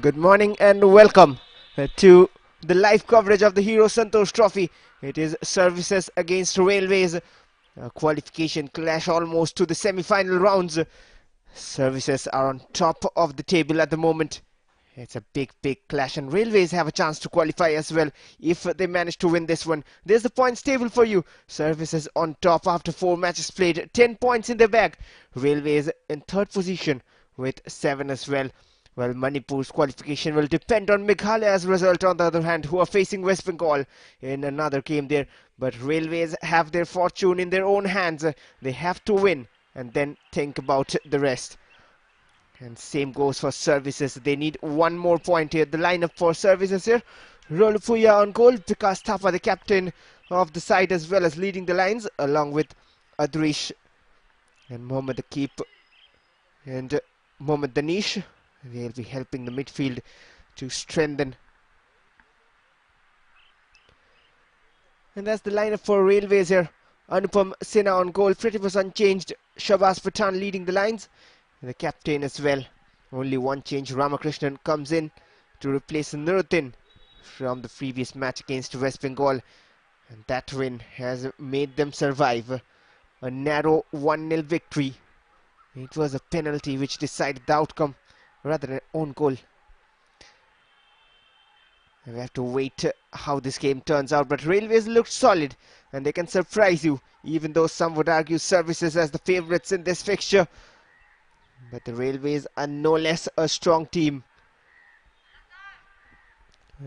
Good morning and welcome to the live coverage of the Hero Santosh Trophy. It is services against railways. A qualification clash almost to the semi-final rounds. Services are on top of the table at the moment. It's a big clash, and railways have a chance to qualify as well if they manage to win this one. There's the points table for you. Services on top after 4 matches played, 10 points in their bag. Railways in third position with 7 as well. Well, Manipur's qualification will depend on Meghalaya's result, on the other hand, who are facing West Bengal in another game there. But railways have their fortune in their own hands. They have to win and then think about the rest. And same goes for services. They need one more point here. The lineup for services here: Rolupuya on goal, Vikas Thapa, the captain of the side, as well as leading the lines, along with Adrish and Mohammad Akib and Mohammad Danish. They'll be helping the midfield to strengthen. And that's the lineup for railways here. Anupam Sinha on goal, pretty much unchanged. Shabaz Pathan leading the lines, the captain as well. Only one change: Ramakrishnan comes in to replace Nuruddin from the previous match against West Bengal, and that win has made them survive. A narrow 1-0 victory. It was a penalty which decided the outcome rather than an own goal. We have to wait how this game turns out, but railways looked solid and they can surprise you, even though some would argue services as the favourites in this fixture. But the railways are no less a strong team.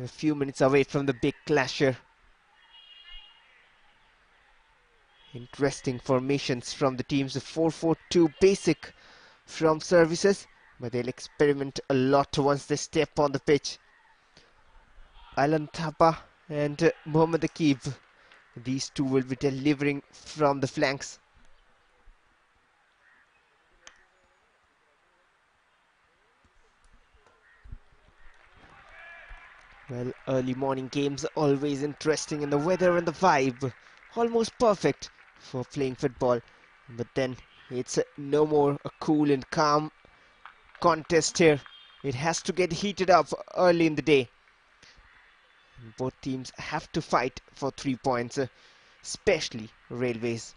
A few minutes away from the big clash here. Interesting formations from the teams. The 4-4-2 basic from services, but they'll experiment a lot once they step on the pitch. Alan Thapa and Mohammad Akib, these two will be delivering from the flanks. Well, early morning games always interesting, and the weather and the vibe almost perfect for playing football. But then it's no more a cool and calm contest here. It has to get heated up early in the day. Both teams have to fight for 3 points, especially railways.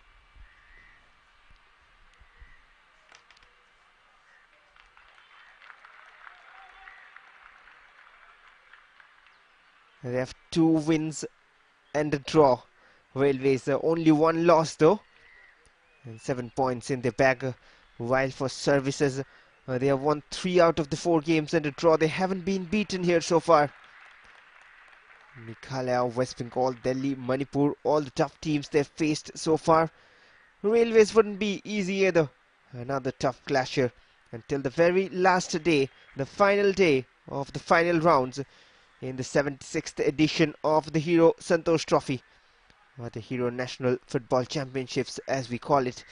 They have 2 wins and a draw. Railways only 1 loss though, and 7 points in their bag. While for services, they have won 3 out of the 4 games and a draw. They haven't been beaten here so far. Meghalaya, West Bengal, Delhi, Manipur, all the tough teams they've faced so far. Railways wouldn't be easy either. Another tough clash here until the very last day, the final day of the final rounds in the 76th edition of the Hero Santosh Trophy, or the Hero National Football Championships as we call it.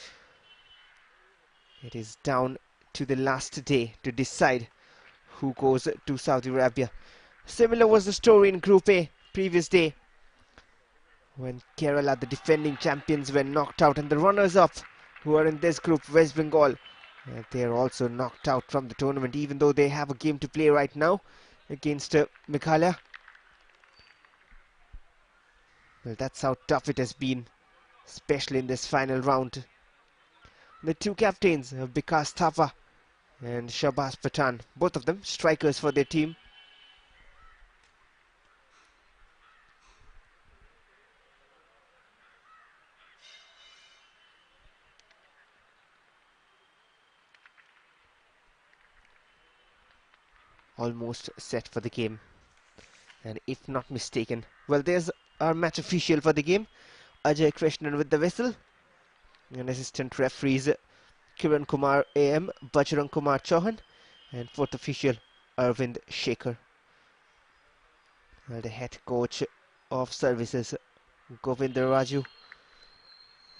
It is down to the last day to decide who goes to Saudi Arabia. Similar was the story in Group A previous day, when Kerala, the defending champions, were knocked out, and the runners-up, who are in this group, West Bengal, they are also knocked out from the tournament, even though they have a game to play right now against Meghalaya. Well, that's how tough it has been, especially in this final round. The 2 captains, Vikas Thapa and Shabaz Pathan, both of them strikers for their team. Almost set for the game, and if not mistaken, well, there's our match official for the game, Ajay Krishnan with the whistle, and assistant referees Kiran Kumar AM, Bajrang Kumar Chauhan, and fourth official Arvind Shekhar. Well, the head coach of services Govinder Raju,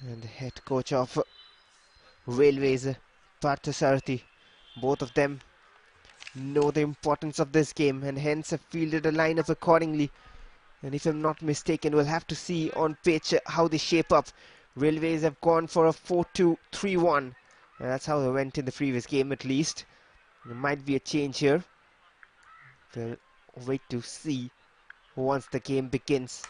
and the head coach of railways Parthasarathi, both of them know the importance of this game and hence have fielded a lineup accordingly. And if I'm not mistaken, we'll have to see on pitch how they shape up. Railways have gone for a 4-2-3-1. That's how they went in the previous game at least. There might be a change here. We'll wait to see once the game begins.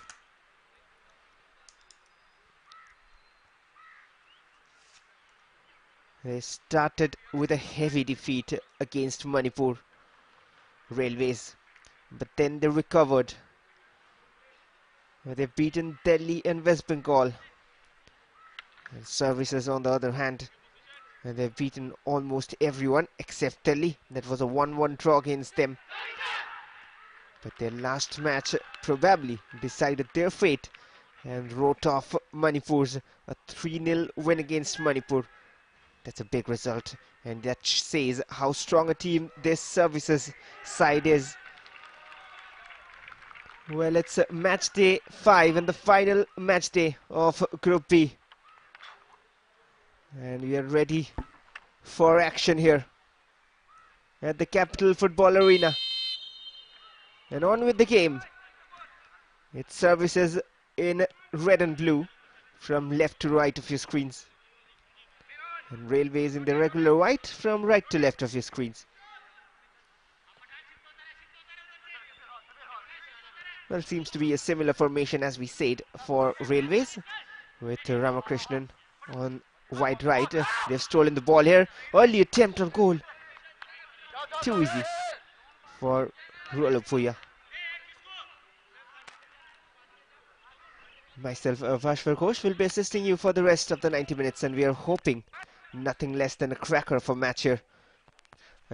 They started with a heavy defeat against Manipur Railways, but then they recovered. They've beaten Delhi and West Bengal. And Services, on the other hand, and they've beaten almost everyone except Delhi. That was a 1-1 draw against them. But their last match probably decided their fate and wrote off Manipur's a 3-0 win against Manipur. That's a big result, and that says how strong a team this Services side is. Well, it's match day 5 and the final match day of Group B. And we are ready for action here at the Capital Football Arena. And on with the game. It's Services in red and blue from left to right of your screens. And Railways in the regular white from right to left of your screens. Well, seems to be a similar formation as we said for Railways, with Ramakrishnan on wide right. They've stolen the ball here. Early attempt on goal. Too easy for Rualapuya. Myself, Vashvar Ghosh, will be assisting you for the rest of the 90 minutes, and we are hoping nothing less than a cracker of a match here.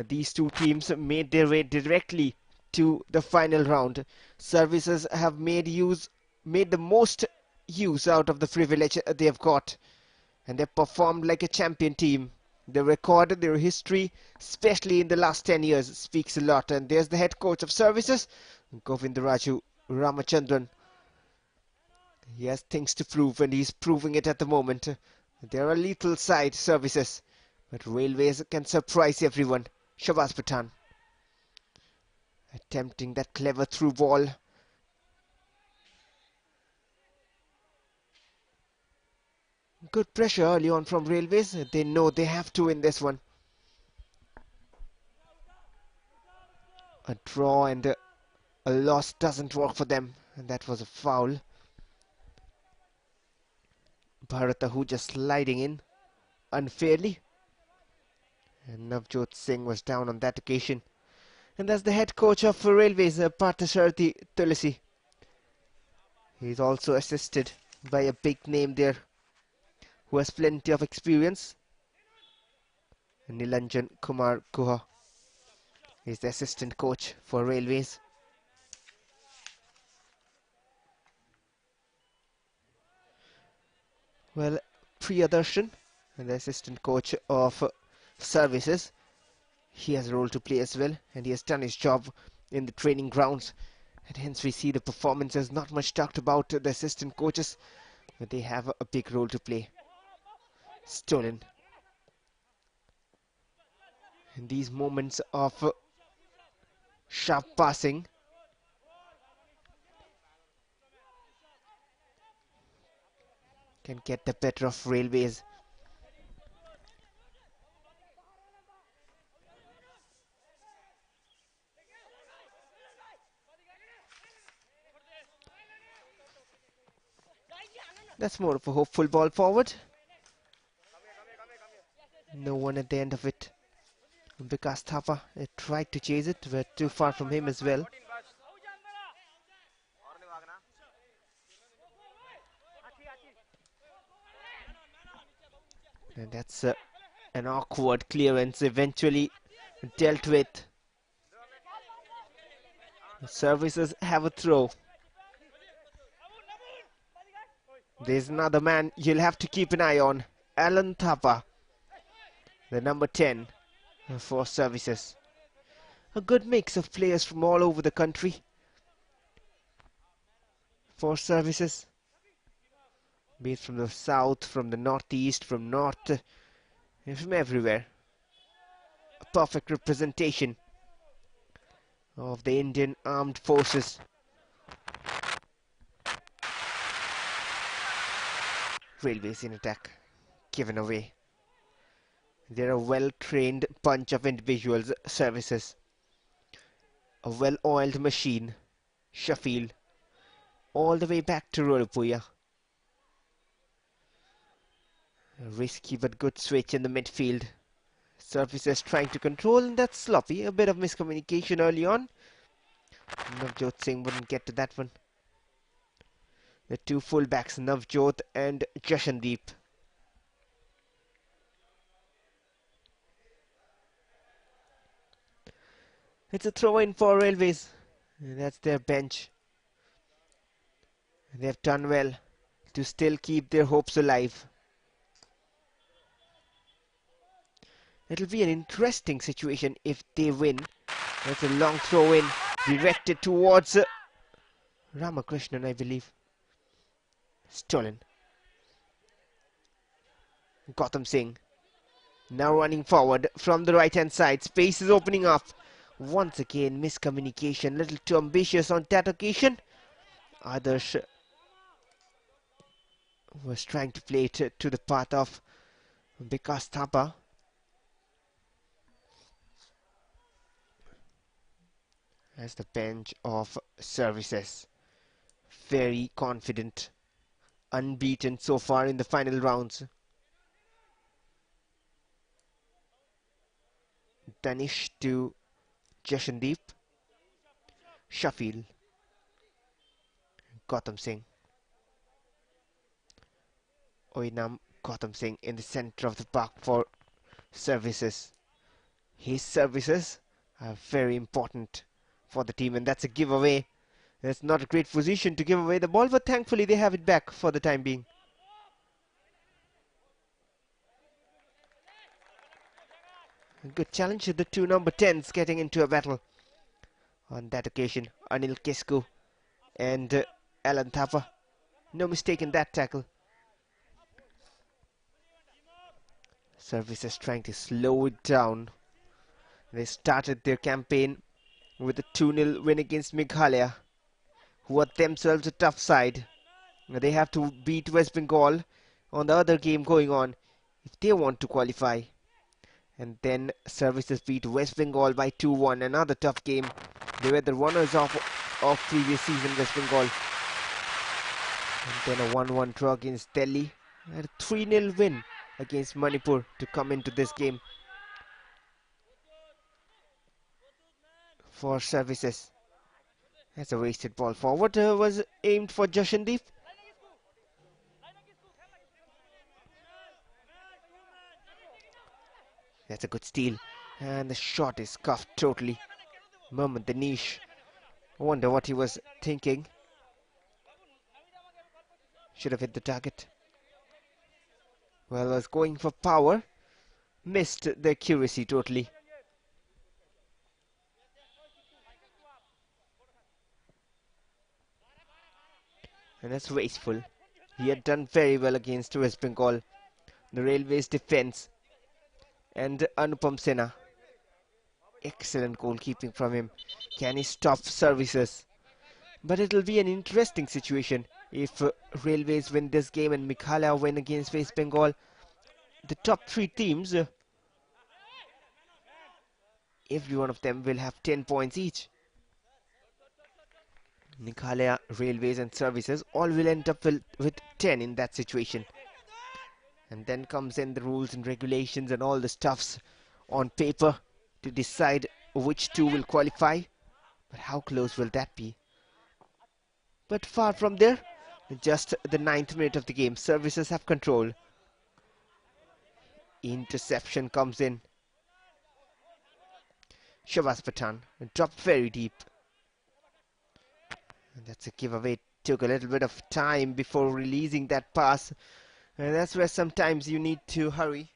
These two teams made their way directly to the final round. Services have made the most use out of the privilege they have got, and they performed like a champion team. Their record, their history, especially in the last 10 years, speaks a lot. And there's the head coach of Services, Govindaraju Ramachandran. He has things to prove, and he's proving it at the moment. They're a lethal side, Services, but Railways can surprise everyone. Shabazz Pathan attempting that clever through ball. Good pressure early on from Railways. They know they have to win this one. A draw and a loss doesn't work for them, and that was a foul. Bharat Ahuja sliding in unfairly, and Navjot Singh was down on that occasion. And that's the head coach of Railways, Parthasarathi Tulasi. He's also assisted by a big name there who has plenty of experience. Nilanjan Kumar Guha is the assistant coach for Railways. Well, Priyadarshan, the assistant coach of Services, he has a role to play as well, and he has done his job in the training grounds, and hence we see the performances. Not much talked about the assistant coaches, but they have a big role to play. Stolen. In these moments of sharp passing, can get the better of Railways. That's more of a hopeful ball forward. No one at the end of it. Vikas Thapa tried to chase it, but too far from him as well. And that's an awkward clearance, eventually dealt with. The Services have a throw. There's another man you'll have to keep an eye on. Alan Thapa, the number 10 for Services. A good mix of players from all over the country for Services. Be it from the south, from the northeast, from north, and from everywhere. A perfect representation of the Indian Armed Forces. Railways in attack, given away. They're a well-trained bunch of individuals, Services. A well-oiled machine. Sheffield all the way back to Rolapuya. A risky but good switch in the midfield. Services trying to control, and that's sloppy. A bit of miscommunication early on. Navjot Singh wouldn't get to that one. The two fullbacks, Navjot and Jashandeep. It's a throw-in for Railways. That's their bench. They've done well to still keep their hopes alive. It'll be an interesting situation if they win. That's a long throw-in directed towards Ramakrishnan, I believe. Stolen. Gautam Singh now running forward from the right hand side. Space is opening up. Once again, miscommunication. Little too ambitious on that occasion. Adarsh was trying to play it to the path of Vikas Thapa. As the bench of services. Very confident. Unbeaten so far in the final rounds. Danish to Jashandeep. Shafil. Gautam Singh. Oinam Gautam Singh in the center of the park for services. His services are very important for the team, and that's a giveaway. That's not a great position to give away the ball, but thankfully they have it back for the time being. A good challenge. The two number 10s getting into a battle on that occasion. Anil Kisku and Alan Thapa. No mistake in that tackle. Services trying to slow it down. They started their campaign with a 2-0 win against Meghalaya, who are themselves a tough side. They have to beat West Bengal on the other game going on if they want to qualify. And then Services beat West Bengal by 2-1, another tough game. They were the runners-up of previous season, West Bengal. And then a 1-1 draw against Delhi. And a 3-0 win against Manipur to come into this game for Services. That's a wasted ball forward. Was aimed for Jashandeep. That's a good steal. And the shot is cuffed totally. Mohammad Danish. I wonder what he was thinking. Should have hit the target. Well, was going for power. Missed the accuracy totally. And that's wasteful. He had done very well against West Bengal. The Railways defense. And Anupam Sena. Excellent goalkeeping from him. Can he stop Services? But it'll be an interesting situation if Railways win this game and Meghalaya win against West Bengal. The top three teams, every one of them will have 10 points each. Meghalaya, Railways and Services all will end up with 10 in that situation. And then comes in the rules and regulations and all the stuffs on paper to decide which two will qualify. But how close will that be? But far from there. Just the 9th minute of the game. Services have control. Interception comes in. Shabazz Pathan dropped very deep. And that's a giveaway. Took a little bit of time before releasing that pass. And that's where sometimes you need to hurry.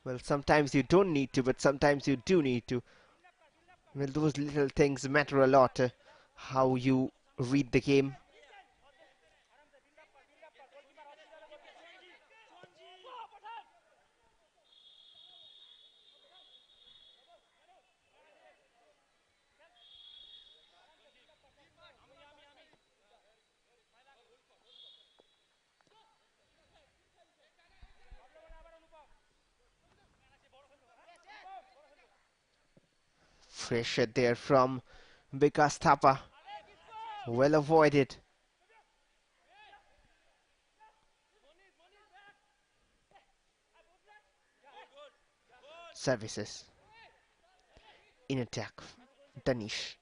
Well, sometimes you don't need to, but sometimes you do need to. Well, those little things matter a lot. How you read the game. Pressure there from Vikas Thapa. Well avoided. Services. In attack. Danish.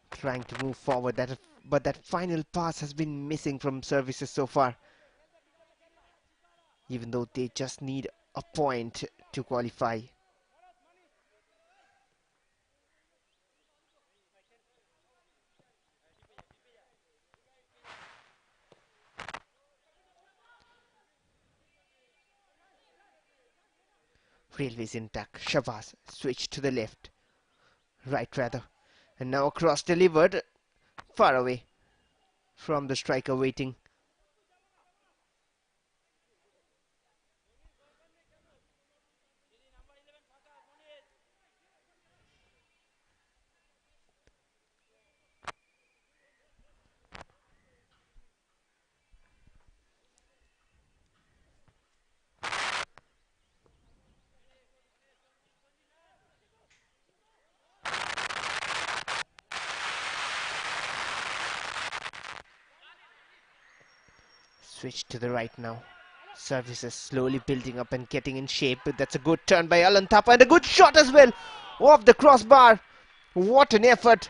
Trying to move forward, but that final pass has been missing from services so far. Even though they just need a point to qualify. Railways intact. Shabazz switched to the left. Right rather. And now a cross delivered. Far away from the striker waiting. Switch to the right now. Services slowly building up and getting in shape. That's a good turn by Alan Thapa and a good shot as well off the crossbar. What an effort.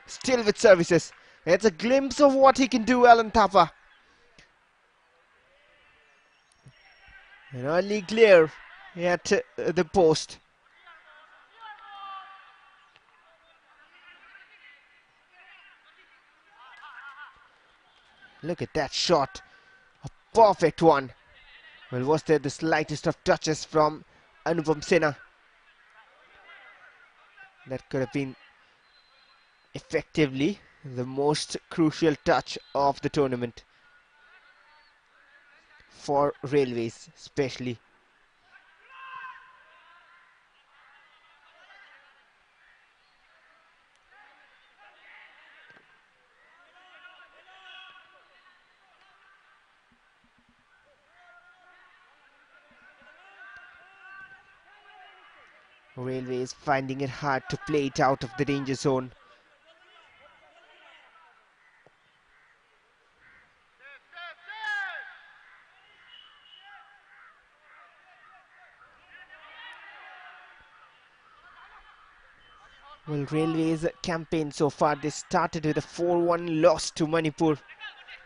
Still with services. It's a glimpse of what he can do, Alan Thapa. An early glare at the post. Look at that shot. A perfect one. Well, was there the slightest of touches from Anupam Sinha? That could have been effectively the most crucial touch of the tournament. For Railways especially. Railways finding it hard to play it out of the danger zone. Well, Railways campaign so far, they started with a 4-1 loss to Manipur,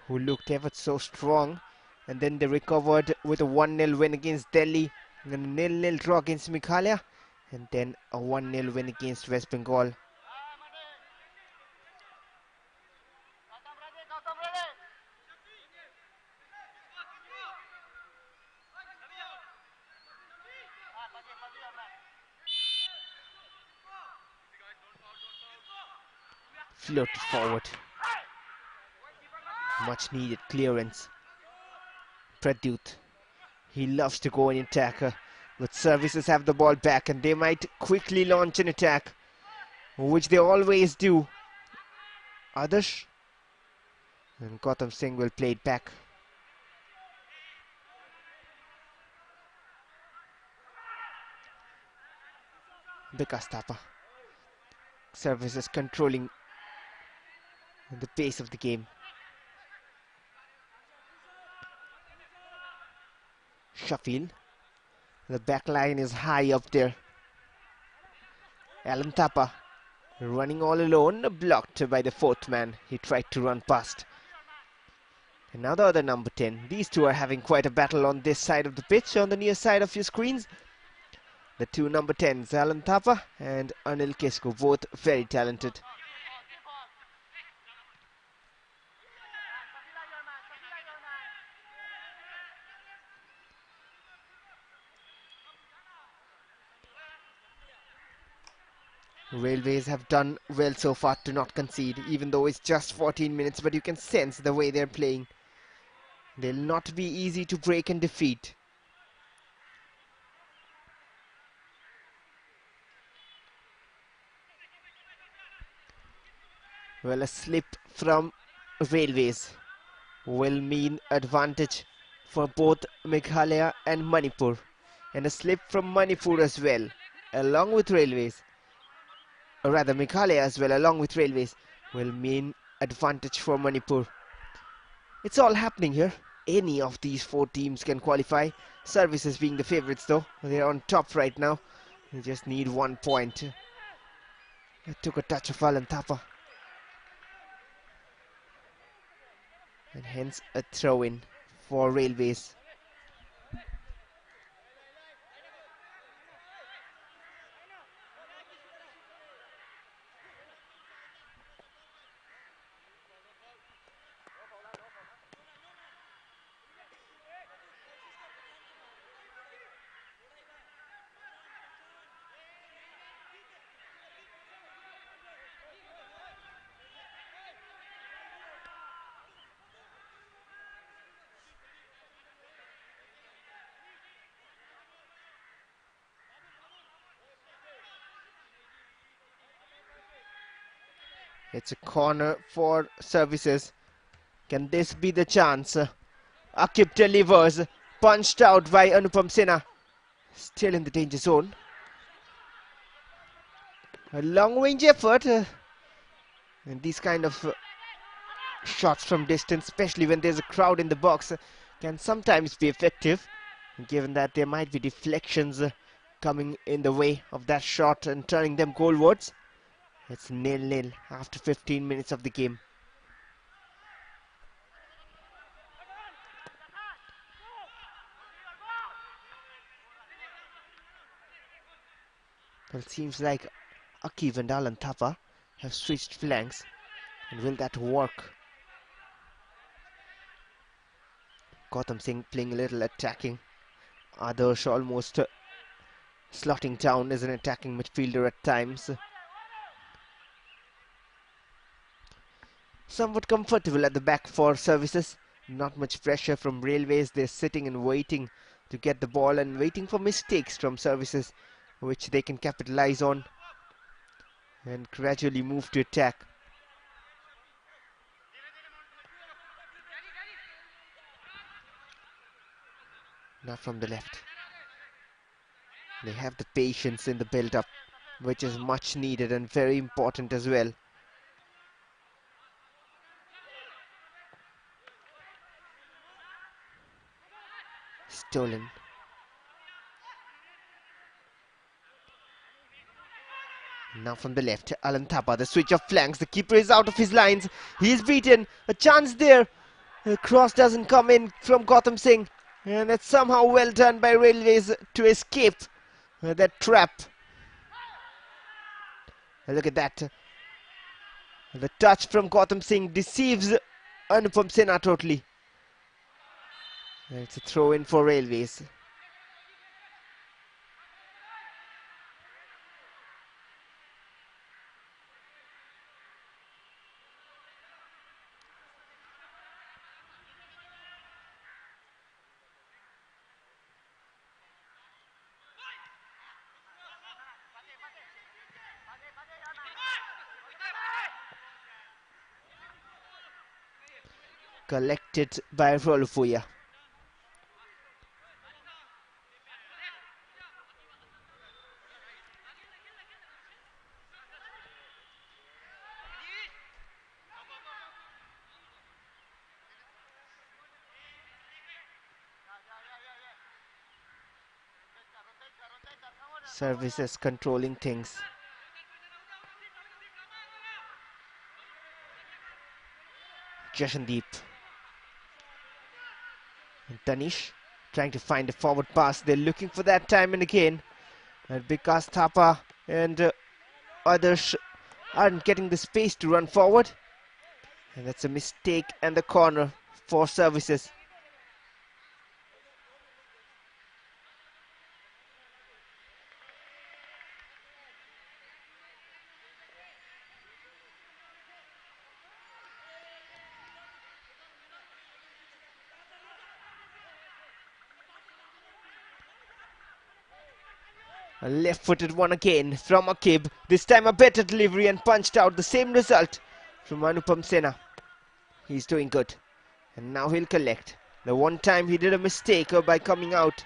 who looked ever so strong, and then they recovered with a 1-0 win against Delhi, and a 0-0 draw against Meghalaya, and then a 1-0 win against West Bengal. Floated forward. Much needed clearance. Pradyut. He loves to go in attack, but services have the ball back and they might quickly launch an attack, which they always do. Adarsh and Gautam Singh will play it back. Vikas Thapa. Services controlling the pace of the game. Shafil. The back line is high up there. Alan Thapa running all alone, blocked by the fourth man. He tried to run past. And now the other number 10. These two are having quite a battle on this side of the pitch, on the near side of your screens. The two number 10s, Alan Thapa and Anil Kisko, both very talented. Railways have done well so far to not concede, even though it's just 14 minutes, but you can sense the way they're playing. They'll not be easy to break and defeat. Well, a slip from Railways will mean advantage for both Meghalaya and Manipur, and a slip from Manipur as well, along with Railways, or rather Meghalaya as well, along with Railways, will mean advantage for Manipur. It's all happening here. Any of these four teams can qualify. Services being the favourites though. They're on top right now. They just need 1 point. It took a touch of Alan Thapa. And hence a throw-in for Railways. It's a corner for Services. Can this be the chance? Akib delivers, punched out by Anupam Sinha. Still in the danger zone. A long-range effort. And these kind of shots from distance, especially when there's a crowd in the box, can sometimes be effective, given that there might be deflections coming in the way of that shot and turning them goalwards. It's 0-0 after 15 minutes of the game. Well, it seems like Akib and Alan Thapa have switched flanks. And will that work? Gautam Singh playing a little attacking. Adarsh almost slotting down as an attacking midfielder at times. Somewhat comfortable at the back for Services. Not much pressure from Railways. They're sitting and waiting to get the ball and waiting for mistakes from Services, which they can capitalize on and gradually move to attack. Not from the left. They have the patience in the build-up, which is much needed and very important as well. Stolen. Now from the left, Alan Thapa, the switch of flanks. The keeper is out of his lines. He is beaten. A chance there. The cross doesn't come in from Gautam Singh. And it's somehow well done by Railways to escape that trap. Look at that. The touch from Gautam Singh deceives Anupam Sinha totally. It's a throw in for Railways. Collected by Rolufuya. Services controlling things. Jashandeep. And Tanish trying to find a forward pass. They're looking for that time and again. And because Thapa and others aren't getting the space to run forward. And that's a mistake and the corner for Services. A left-footed one again from Akib. This time a better delivery and punched out. The same result from Anupam Sinha. He's doing good. And now he'll collect. The one time he did a mistake by coming out,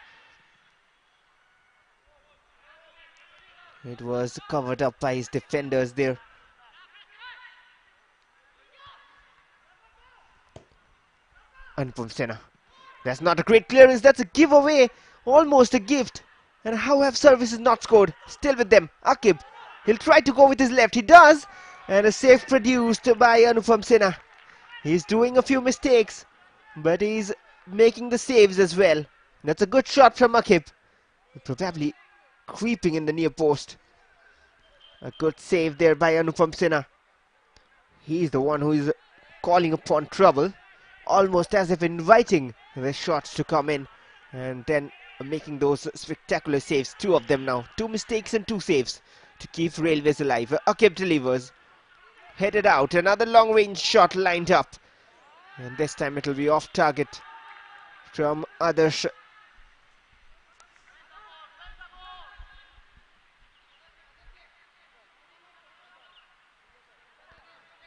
it was covered up by his defenders there. Anupam Sena. That's not a great clearance, that's a giveaway. Almost a gift. And how have services not scored? Still with them. Akib. He'll try to go with his left. He does. And a save produced by Anupam Sena. He's doing a few mistakes, but he's making the saves as well. That's a good shot from Akib. Probably creeping in the near post. A good save there by Anupam Sena. He's the one who is calling upon trouble, almost as if inviting the shots to come in, and then making those spectacular saves. Two of them now. Two mistakes and two saves to keep Railways alive. Akib delivers. Headed out. Another long range shot lined up. And this time it'll be off target from Adarsh.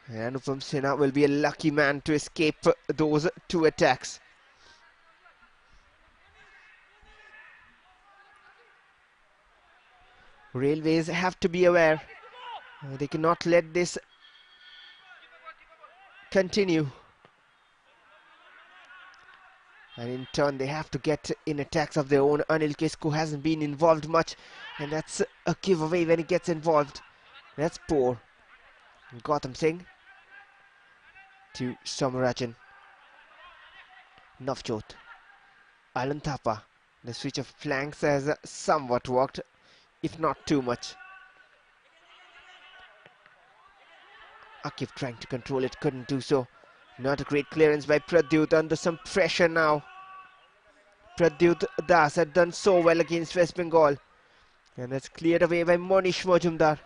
And Anupam Sena will be a lucky man to escape those two attacks. Railways have to be aware. They cannot let this continue. And in turn they have to get in attacks of their own. Anil Kisku hasn't been involved much, and that's a giveaway when he gets involved. That's poor. Gautam Singh to Somarajan. Navjot. Alan Thapa. The switch of flanks has somewhat worked, if not too much. Akif trying to control it, couldn't do so. Not a great clearance by Pradyut, under some pressure now. Pradyut Das had done so well against West Bengal. And that's cleared away by Monish Majumdar.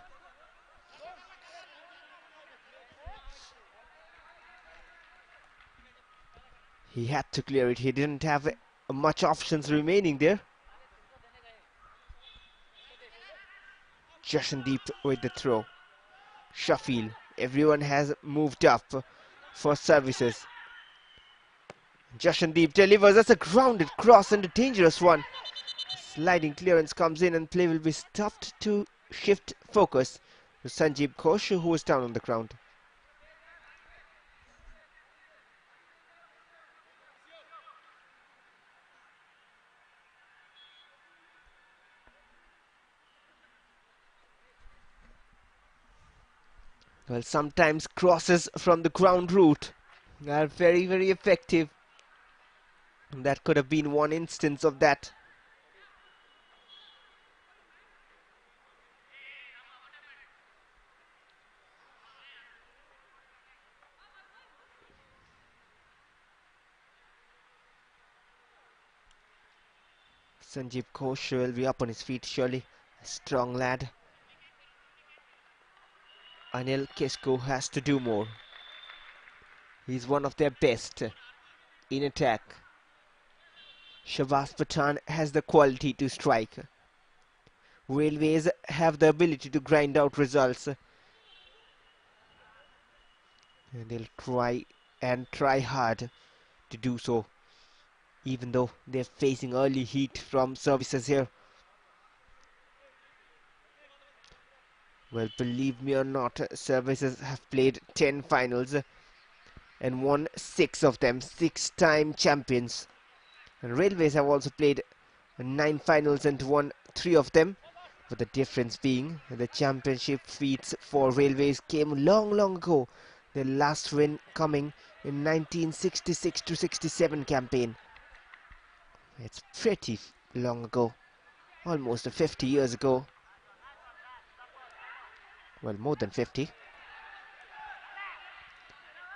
He had to clear it. He didn't have much options remaining there. Jashandeep with the throw. Shafil. Everyone has moved up for services. Jashandeep delivers. That's a grounded cross and a dangerous one. Sliding clearance comes in and play will be stopped to shift focus to Sanjeev Ghosh, who was down on the ground. Well, sometimes crosses from the ground route are very, very effective. And that could have been one instance of that. Sanjeev Ghosh will be up on his feet surely. A strong lad. Anil Kisku has to do more. He's one of their best in attack. Shabazz Pathan has the quality to strike. Railways have the ability to grind out results. And they'll try hard to do so, even though they're facing early heat from services here. Well, believe me or not, services have played 10 finals and won 6 of them, 6-time champions. And Railways have also played 9 finals and won 3 of them. But the difference being the championship feats for Railways came long, long ago. Their last win coming in 1966-67 campaign. It's pretty long ago, almost 50 years ago. Well, more than 50.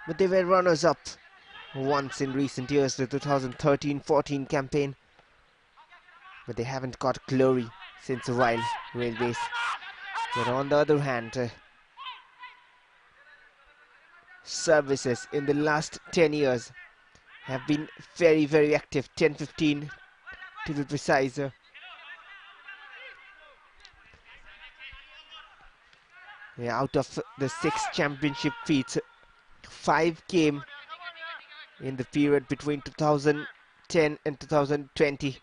But they were runners-up once in recent years, the 2013-14 campaign. But they haven't got glory since a while, Railways. But on the other hand, services in the last 10 years have been very, very active, 10-15 to be precise. Out of the 6 championship feats, 5 came in the period between 2000 2010 and 2020,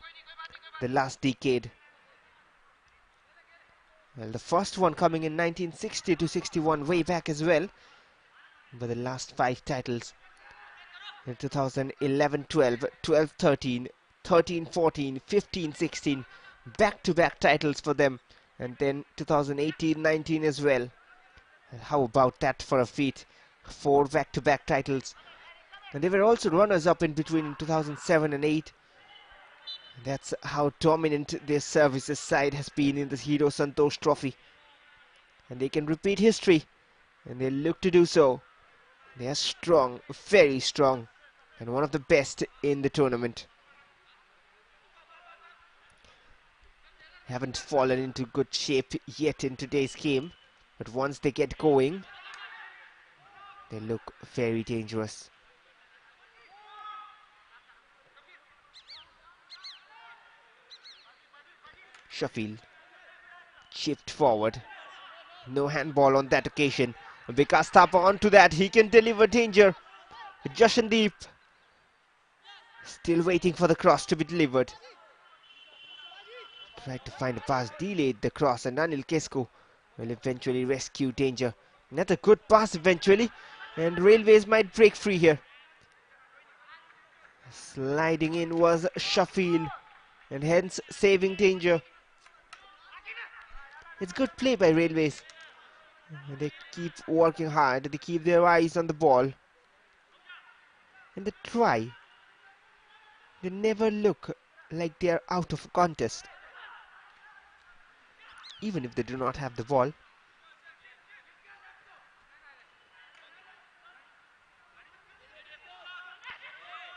the last decade. Well, the first one coming in 1960 to 61, way back as well. But the last 5 titles in 2011-12, 12-13, 13-14, 15-16, back-to-back titles for them. And then 2018-19 as well. And how about that for a feat? 4 back-to-back titles. And they were also runners-up in between in 2007 and 8. That's how dominant their services side has been in the Hero Santosh Trophy. And they can repeat history, and they look to do so. They are strong, very strong, and one of the best in the tournament. Haven't fallen into good shape yet in today's game, but once they get going, they look very dangerous. Sheffield chipped forward. No handball on that occasion. Vikas Thapa onto that. He can deliver danger. Jashandeep still waiting for the cross to be delivered. Tried to find a pass, delayed the cross, and Anil Kesko will eventually rescue danger. That's a good pass eventually, and Railways might break free here. Sliding in was Sheffield, and hence saving danger. It's good play by Railways. They keep working hard. They keep their eyes on the ball. And they try. They never look like they are out of a contest. Even if they do not have the ball.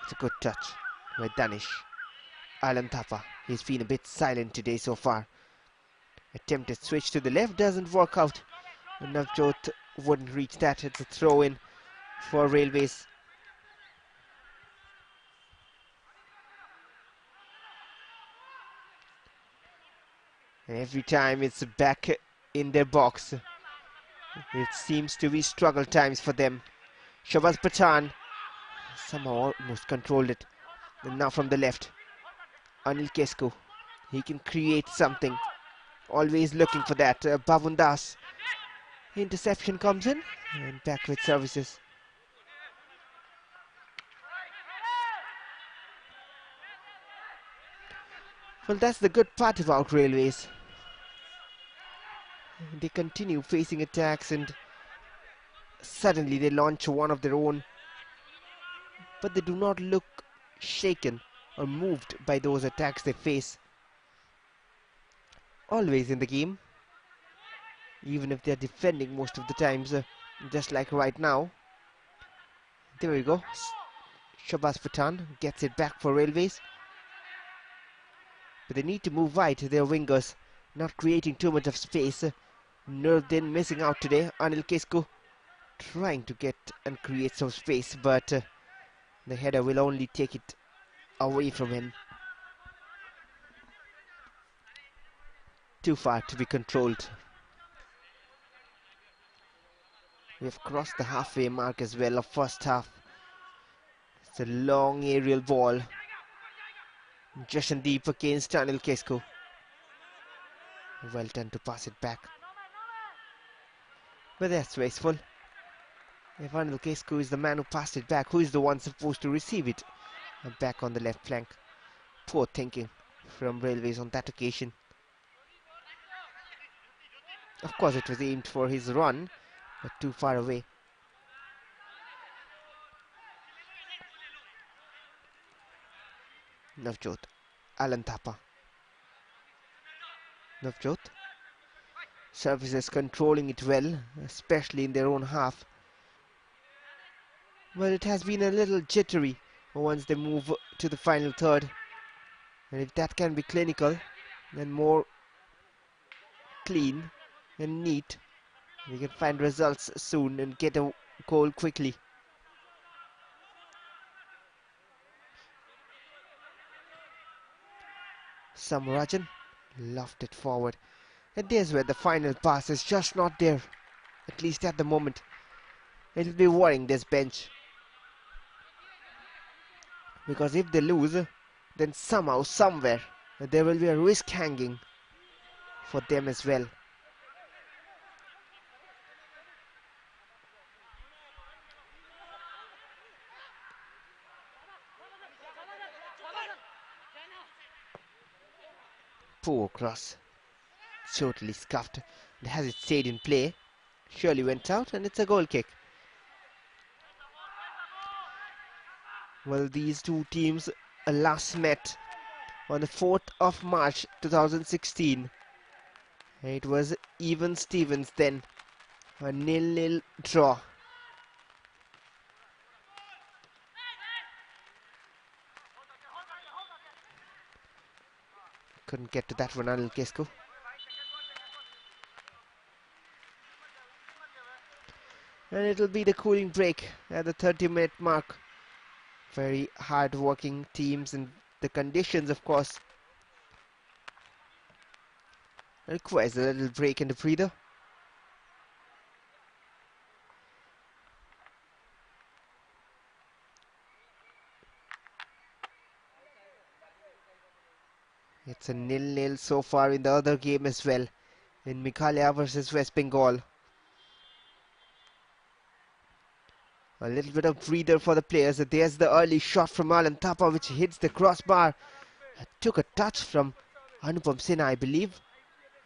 It's a good touch by Danish. Alan Thapa. He's been a bit silent today so far. Attempted switch to the left doesn't work out. And Navjot wouldn't reach that. It's a throw in for Railways. And every time it's back in their box. It seems to be struggle times for them. Shabaz Pathan somehow almost controlled it. And now from the left, Anil Kesko. He can create something. Always looking for that. Bhavun Das. Interception comes in. And back with services. Well, that's the good part about Railways. They continue facing attacks and suddenly they launch one of their own. But they do not look shaken or moved by those attacks they face. Always in the game. Even if they're defending most of the times, just like right now. There we go. Shabaz Pathan gets it back for Railways. But they need to move wide to their wingers, not creating too much of space. Nuruddin missing out today. Anil Kesko trying to get and create some space, but the header will only take it away from him. Too far to be controlled. We have crossed the halfway mark as well of first half. It's a long aerial ball. Jashandeep against Anil Kesko. Well done to pass it back. But that's wasteful. If Anil Kesko is the man who passed it back, who is the one supposed to receive it? And back on the left flank. Poor thinking from Railways on that occasion. Of course it was aimed for his run, but too far away. Navjot, Alan Thapa. Navjot. Services controlling it well, especially in their own half. But it has been a little jittery once they move to the final third. And if that can be clinical and more clean and neat, we can find results soon and get a goal quickly. Samarajan lofted it forward. And there's where the final pass is just not there. At least at the moment. It'll be worrying this bench. Because if they lose, then somehow, somewhere, there will be a risk hanging for them as well. Poor cross, totally scuffed. And has it stayed in play? Surely went out, and it's a goal kick. Well, these two teams last met on the 4th of March 2016. It was even Stevens then, a 0-0 draw. Couldn't get to that one, Anil Kesko. And it'll be the cooling break at the 30-minute mark. Very hard-working teams, and the conditions, of course, requires a little break and a breather. It's a 0-0 so far in the other game as well, in Meghalaya versus West Bengal. A little bit of breather for the players. There's the early shot from Alan Thapa, which hits the crossbar. Took a touch from Anupam Sinha, I believe.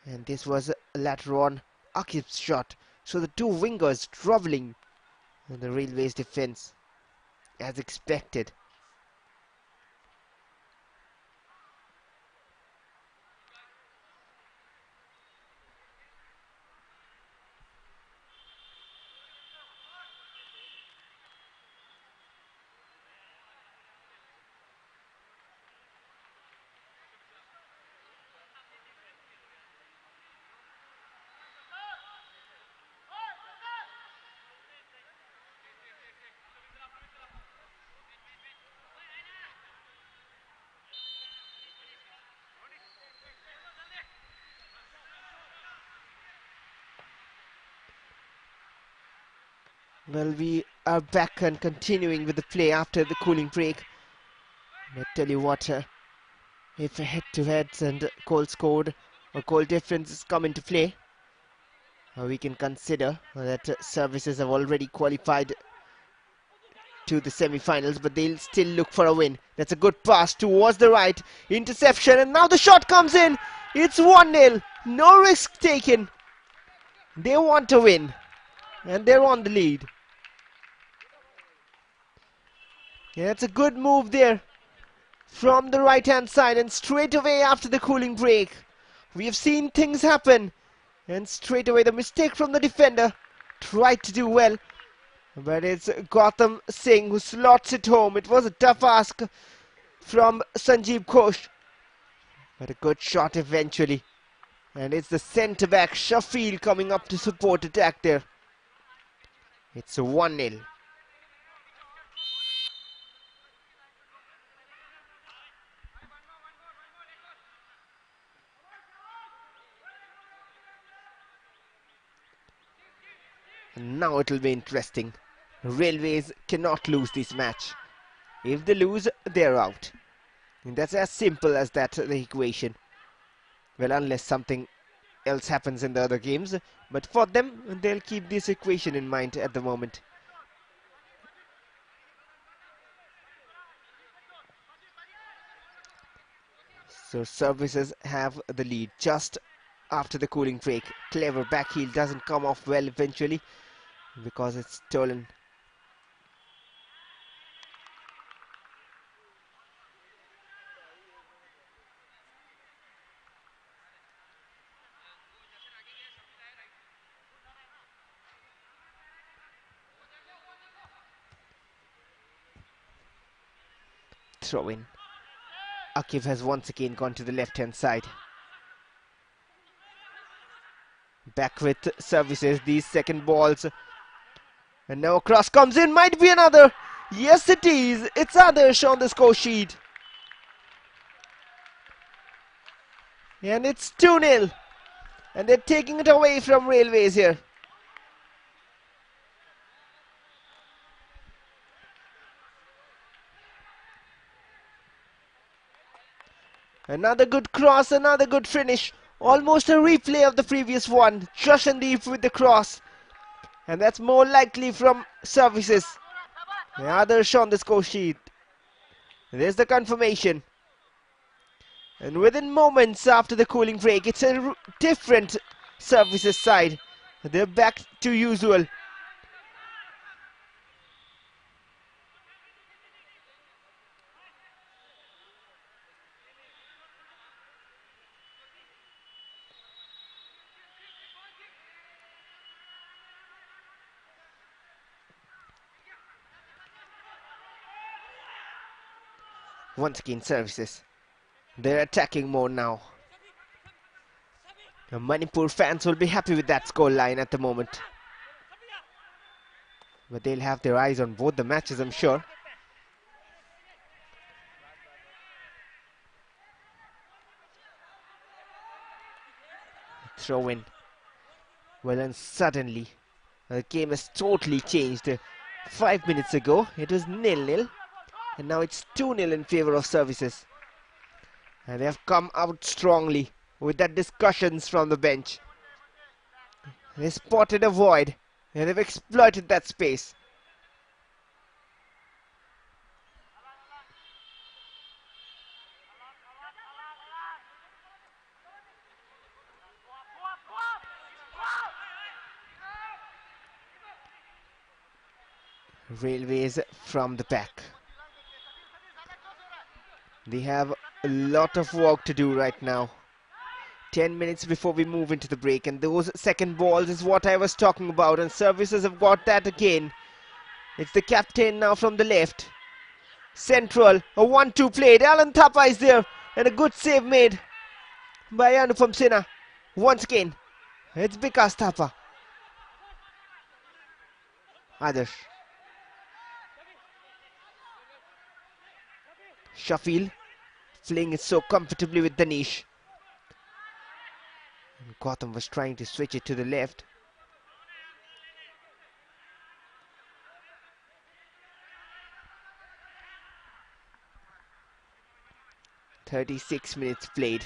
And this was later on Akib's shot. So the two wingers travelling in the Railways defence, as expected. Well, we are back and continuing with the play after the cooling break. I tell you what, if head-to-heads and goal scored or goal differences come into play, we can consider that services have already qualified to the semi-finals, but they'll still look for a win. That's a good pass towards the right, interception, and now the shot comes in. It's 1-0, no risk taken. They want to win, and they're on the lead. Yeah, it's a good move there from the right hand side, and straight away after the cooling break, we have seen things happen, and straight away the mistake from the defender. Tried to do well, but it's Gautam Singh who slots it home. It was a tough ask from Sanjeev Ghosh, but a good shot eventually. And it's the centre back Shafil coming up to support attack there. It's a 1-0. And now it'll be interesting. Railways cannot lose this match. If they lose, they're out. And that's as simple as that, the equation. Well, unless something else happens in the other games. But for them, they'll keep this equation in mind at the moment. So services have the lead just after the cooling break. Clever back heel doesn't come off well eventually because it's stolen. Throw in. Akif has once again gone to the left hand side. Back with services, these second balls. And now a cross comes in, might be another. Yes it is, it's Adarsh on the score sheet. And it's 2-0. And they're taking it away from Railways here. Another good cross, another good finish. Almost a replay of the previous one. Jashandeep with the cross. And that's more likely from services. The others on the score sheet. There's the confirmation. And within moments after the cooling break, it's a different services side. They're back to usual. Once again, services. They're attacking more now. The Manipur fans will be happy with that score line at the moment. But they'll have their eyes on both the matches, I'm sure. Throw in. Well, and suddenly the game has totally changed. 5 minutes ago it was 0-0 and now it's 2-0 in favor of services. And they have come out strongly with that discussions from the bench. They spotted a void and they've exploited that space. Railways from the back. They have a lot of work to do right now. 10 minutes before we move into the break, and those second balls is what I was talking about, and services have got that again. It's the captain now from the left. Central, a 1-2 played. Alan Thapa is there, and a good save made by Anupam Sinha. Once again, it's Vikas Thapa. Adarsh. Shafil playing it so comfortably with Danish. And Gautam was trying to switch it to the left. "36 minutes played."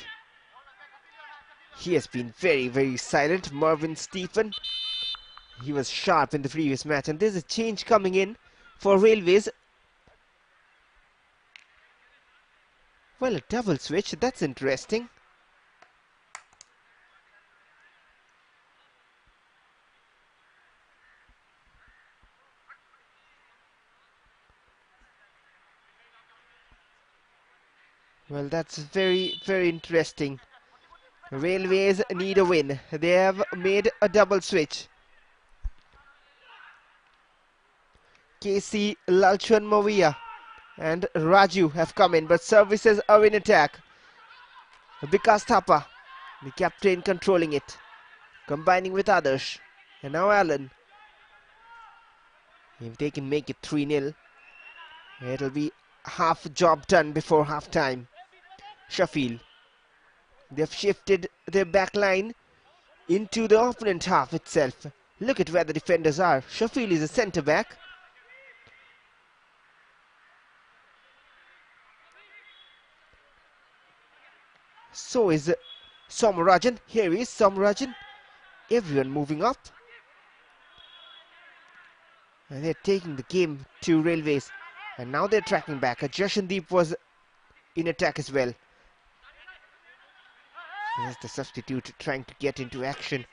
He has been very, very silent. Mervyn Stephen, he was sharp in the previous match, and there's a change coming in for Railways. Well, a double switch, that's interesting. Well, that's very, very interesting. Railways need a win. They have made a double switch. KC, Lalchhan Mavia and Raju have come in, but services are in attack. Vikas Thapa, the captain, controlling it, combining with others. And now Alan. If they can make it 3-0, it'll be half a job done before half time. Shafil. They've shifted their back line into the opponent half itself. Look at where the defenders are. Shafil is a centre back. So is Somarajan. Here is Somarajan. Everyone moving up. And they're taking the game to Railways. And now they're tracking back. Jashandeep was in attack as well. There's the substitute trying to get into action.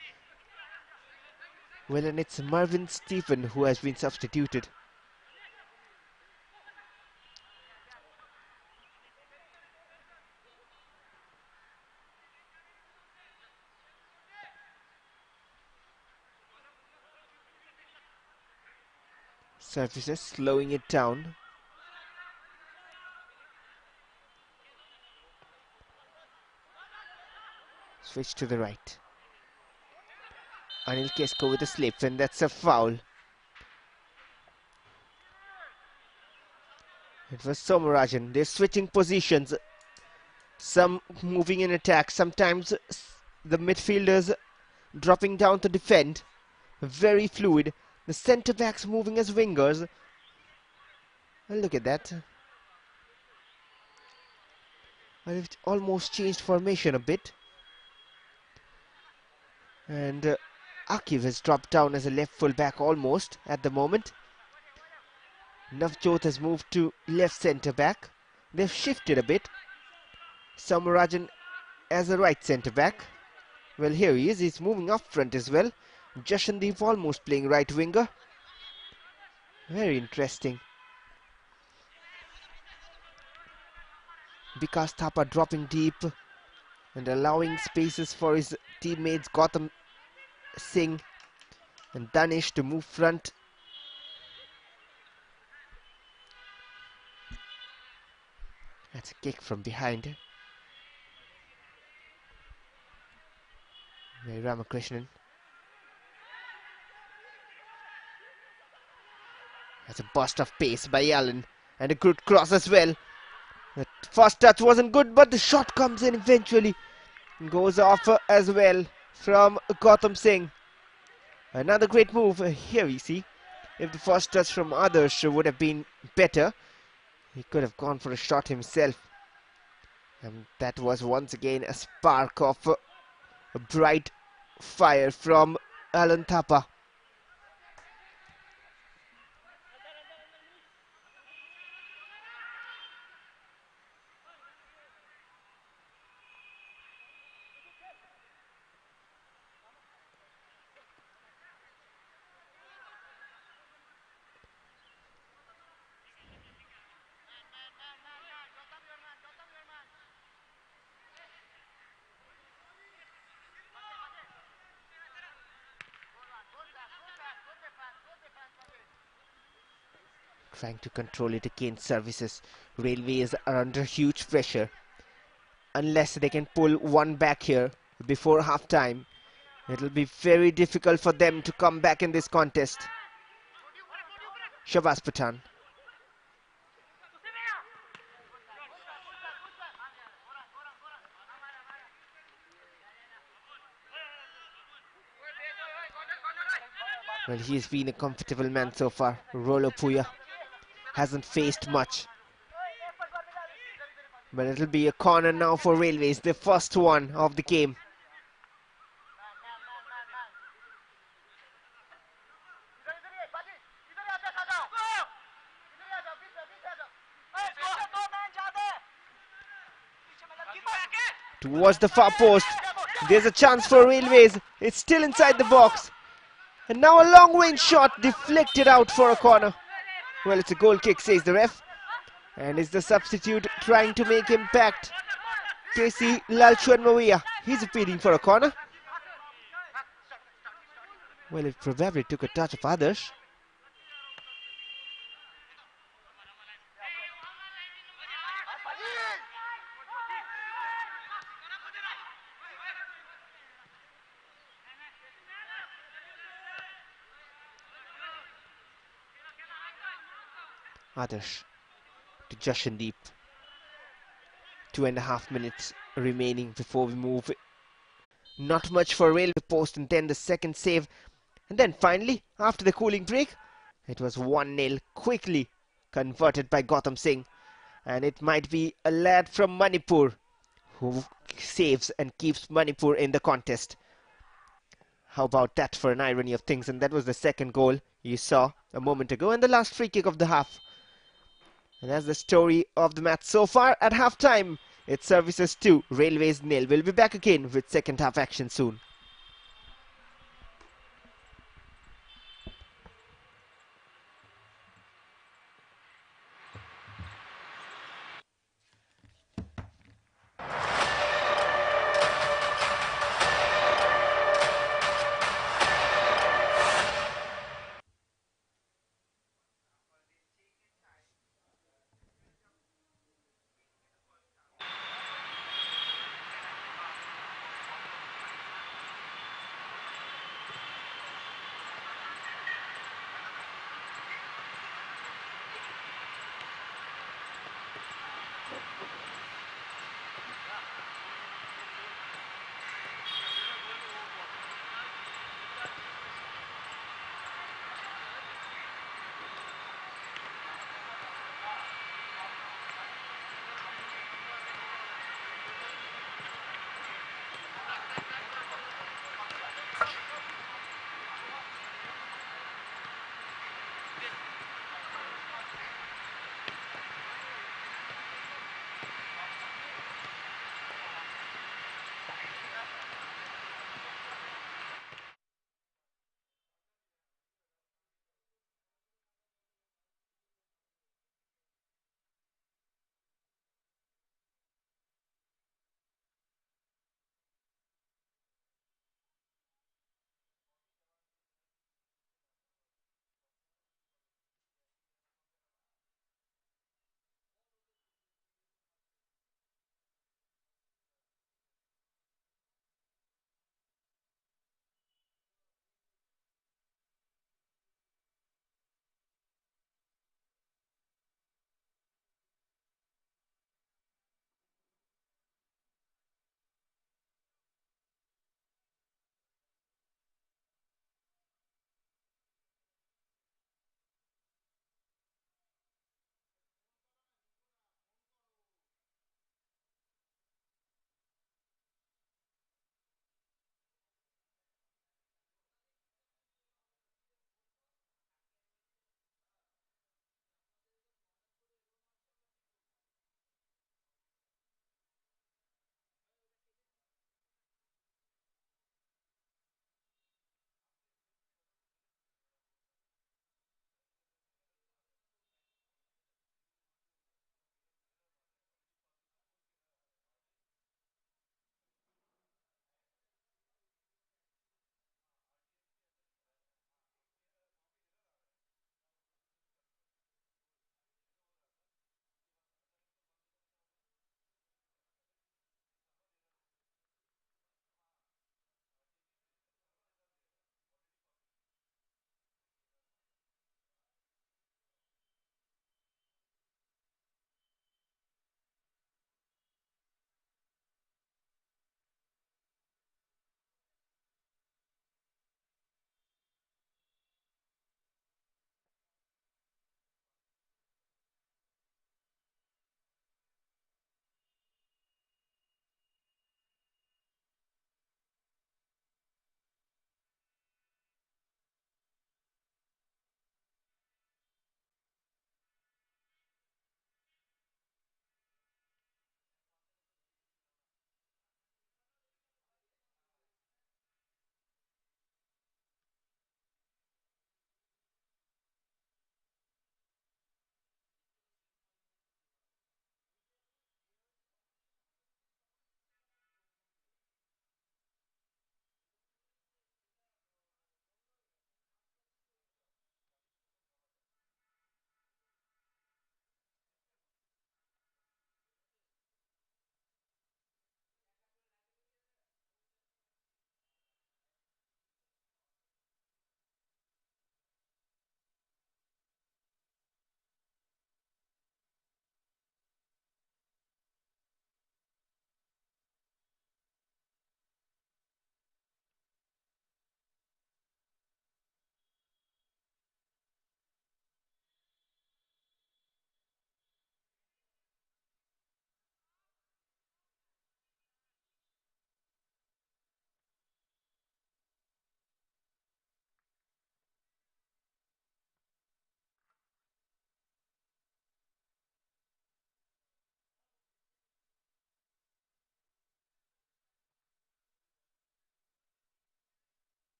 Well, and it's Mervyn Stephen who has been substituted. Services slowing it down. Switch to the right. Anil Kesko with a slip, and that's a foul. It was Somarajan. They're switching positions. Some moving in attack. Sometimes the midfielders dropping down to defend. Very fluid. The centre backs moving as wingers. And look at that. Well, they've almost changed formation a bit. And Akif has dropped down as a left full back almost at the moment. Navjot has moved to left centre back. They've shifted a bit. Samarajan as a right centre back. Well, here he is. He's moving up front as well. Jashandeep almost playing right winger. Very interesting. Vikas Thapa dropping deep and allowing spaces for his teammates Gautam Singh and Danish to move front. That's a kick from behind. Ramakrishnan. That's a burst of pace by Allen and a good cross as well. The first touch wasn't good, but the shot comes in eventually and goes off as well from Gautam Singh. Another great move. Here we see if the first touch from Adarsh would have been better, he could have gone for a shot himself. And that was once again a spark of a bright fire from Alan Thapa. Trying to control it against services. Railways are under huge pressure. Unless they can pull one back here before half time, it'll be very difficult for them to come back in this contest. Shabazz Pathan. Well, he's been a comfortable man so far. Rolo Puya hasn't faced much. But it'll be a corner now for Railways, the first one of the game. Towards the far post. There's a chance for Railways. It's still inside the box. And now a long range shot deflected out for a corner. Well, it's a goal kick, says the ref. And is the substitute trying to make impact? KC Lalchuan Mawia. He's appealing for a corner. Well, it probably took a touch of others. Adarsh to Jashandeep. 2.5 minutes remaining before we move. Not much for Railway post, and then the second save. And then finally, after the cooling break, it was 1-0 quickly converted by Gautam Singh. And it might be a lad from Manipur who saves and keeps Manipur in the contest. How about that for an irony of things? And that was the second goal you saw a moment ago, and the last free kick of the half. And that's the story of the match so far. At half-time, it's Services 2, Railways 0. We'll be back again with second half action soon.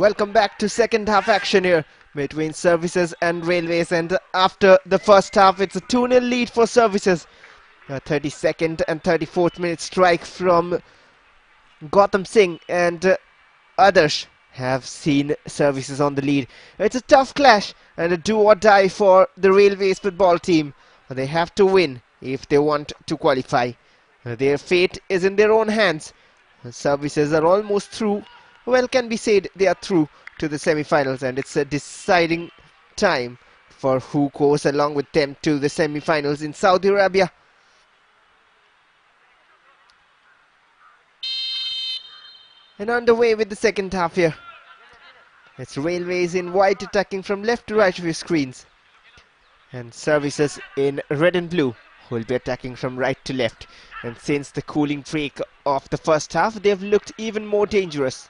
Welcome back to second half action here between Services and Railways, and after the first half it's a 2-0 lead for Services. A 32nd and 34th minute strike from Gautam Singh and others have seen Services on the lead. It's a tough clash and a do or die for the Railways football team. They have to win if they want to qualify. Their fate is in their own hands. Services are almost through. Well, can be said they are through to the semi-finals, and it's a deciding time for who goes along with them to the semi-finals in Saudi Arabia. And underway with the second half here. It's Railways in white attacking from left to right of your screens, and Services in red and blue who will be attacking from right to left. And since the cooling break of the first half, they've looked even more dangerous.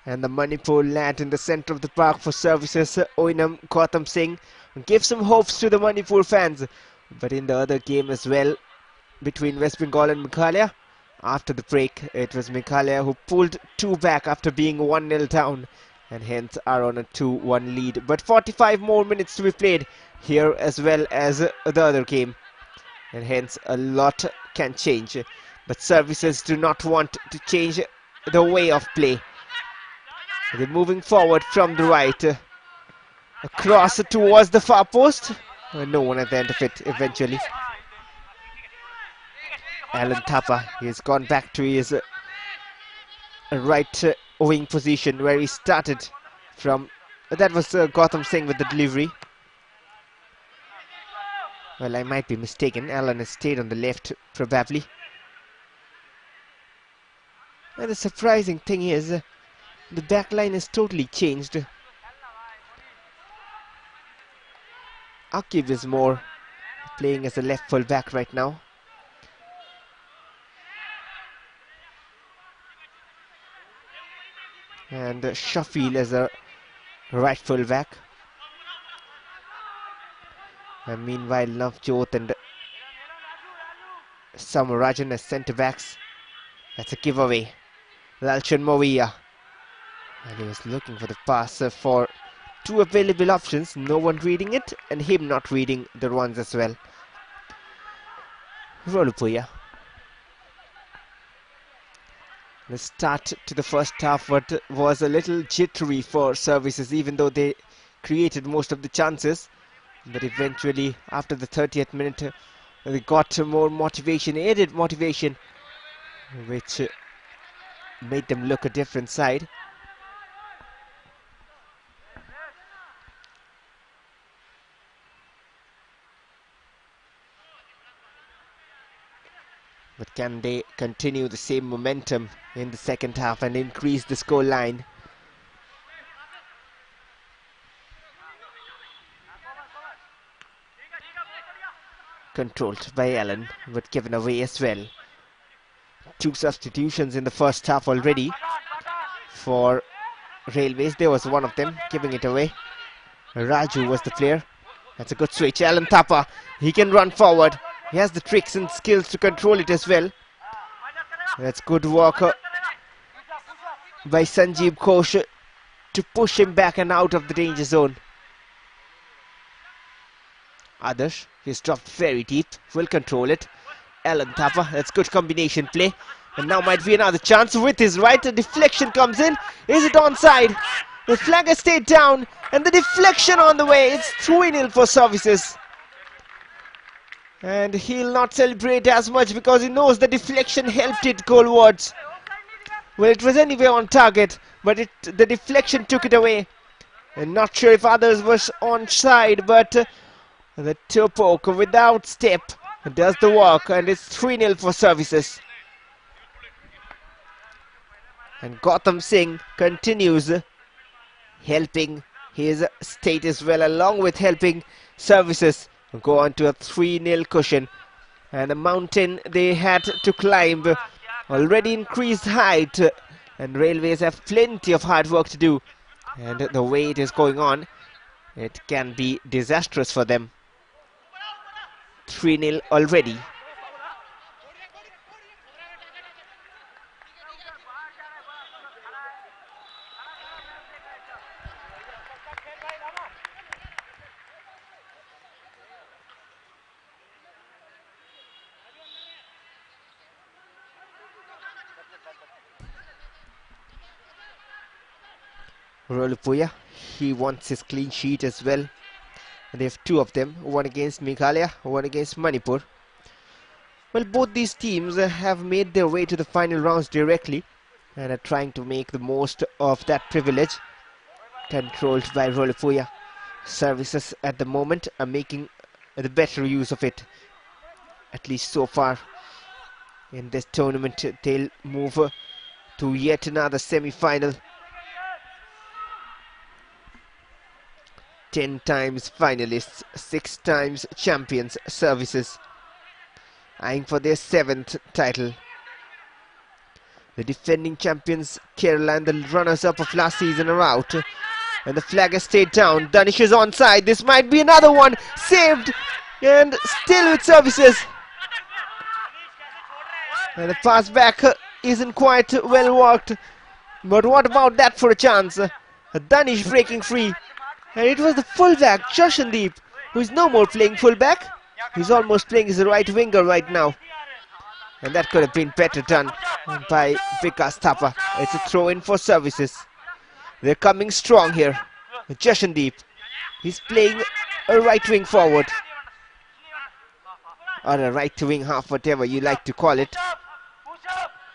And the Manipur lad in the centre of the park for Services, Oinam Gautam Singh, gives some hopes to the Manipur fans. But in the other game as well, between West Bengal and Meghalaya, after the break, it was Meghalaya who pulled two back after being 1-0 down, and hence are on a 2-1 lead. But 45 more minutes to be played here as well as the other game, and hence a lot can change. But Services do not want to change the way of play. They're moving forward from the right, across towards the far post. No one at the end of it eventually. Alan Thapa, he's gone back to his right wing position where he started from. That was Gautam Singh with the delivery. Well, I might be mistaken. Alan has stayed on the left probably. And the surprising thing is the back line has totally changed. Akib is more playing as a left full back right now. And Shafil as a right full back. And meanwhile Navjot and Samarajan as centre backs. That's a giveaway. Lalchan Mawia. And he was looking for the pass for two available options. No one reading it and him not reading the runs as well. Rolupuya. The start to the first half was a little jittery for Services, even though they created most of the chances. But eventually, after the 30th minute, they got more motivation, added motivation, which made them look a different side. But can they continue the same momentum in the second half and increase the score line? Controlled by Allen, but given away as well. Two substitutions in the first half already for Railways. There was one of them giving it away. Raju was the player. That's a good switch. Alan Thapa, he can run forward. He has the tricks and skills to control it as well. That's good work by Sanjeev Ghosh to push him back and out of the danger zone. Adarsh, he's dropped very deep, will control it. Alan Thapa, that's good combination play. And now might be another chance with his right. A deflection comes in. Is it onside? The flag has stayed down and the deflection on the way. It's 3-0 for Services. And he'll not celebrate as much because he knows the deflection helped it goalwards. Well, it was anyway on target, but the deflection took it away. And not sure if others was onside, but the toe poke without step does the work, and it's 3-0 for Services. And Gautam Singh continues helping his state as well, along with helping Services go on to a 3-0 cushion. And the mountain they had to climb already increased height, and Railways have plenty of hard work to do. And the way it is going on, it can be disastrous for them. 3-0 already. Rolupuya, he wants his clean sheet as well. And they have two of them, one against Meghalaya, one against Manipur. Well, both these teams have made their way to the final rounds directly and are trying to make the most of that privilege. Controlled by Rolupuya. Services at the moment are making the better use of it. At least so far in this tournament, they'll move to yet another semi-final. 10 times finalists, 6 times champions. Services eyeing for their 7th title. The defending champions Kerala and the runners-up of last season are out. And the flag has stayed down. Danish is onside. This might be another one. Saved. And still with services. And the pass back isn't quite well worked. But what about that for a chance? Danish breaking free. And it was the fullback, Jashandeep, who is no more playing fullback. He's almost playing as a right winger right now. And that could have been better done by Vikas Thapa. It's a throw in for services. They're coming strong here. Jashandeep, he's playing a right wing forward. Or a right wing half, whatever you like to call it.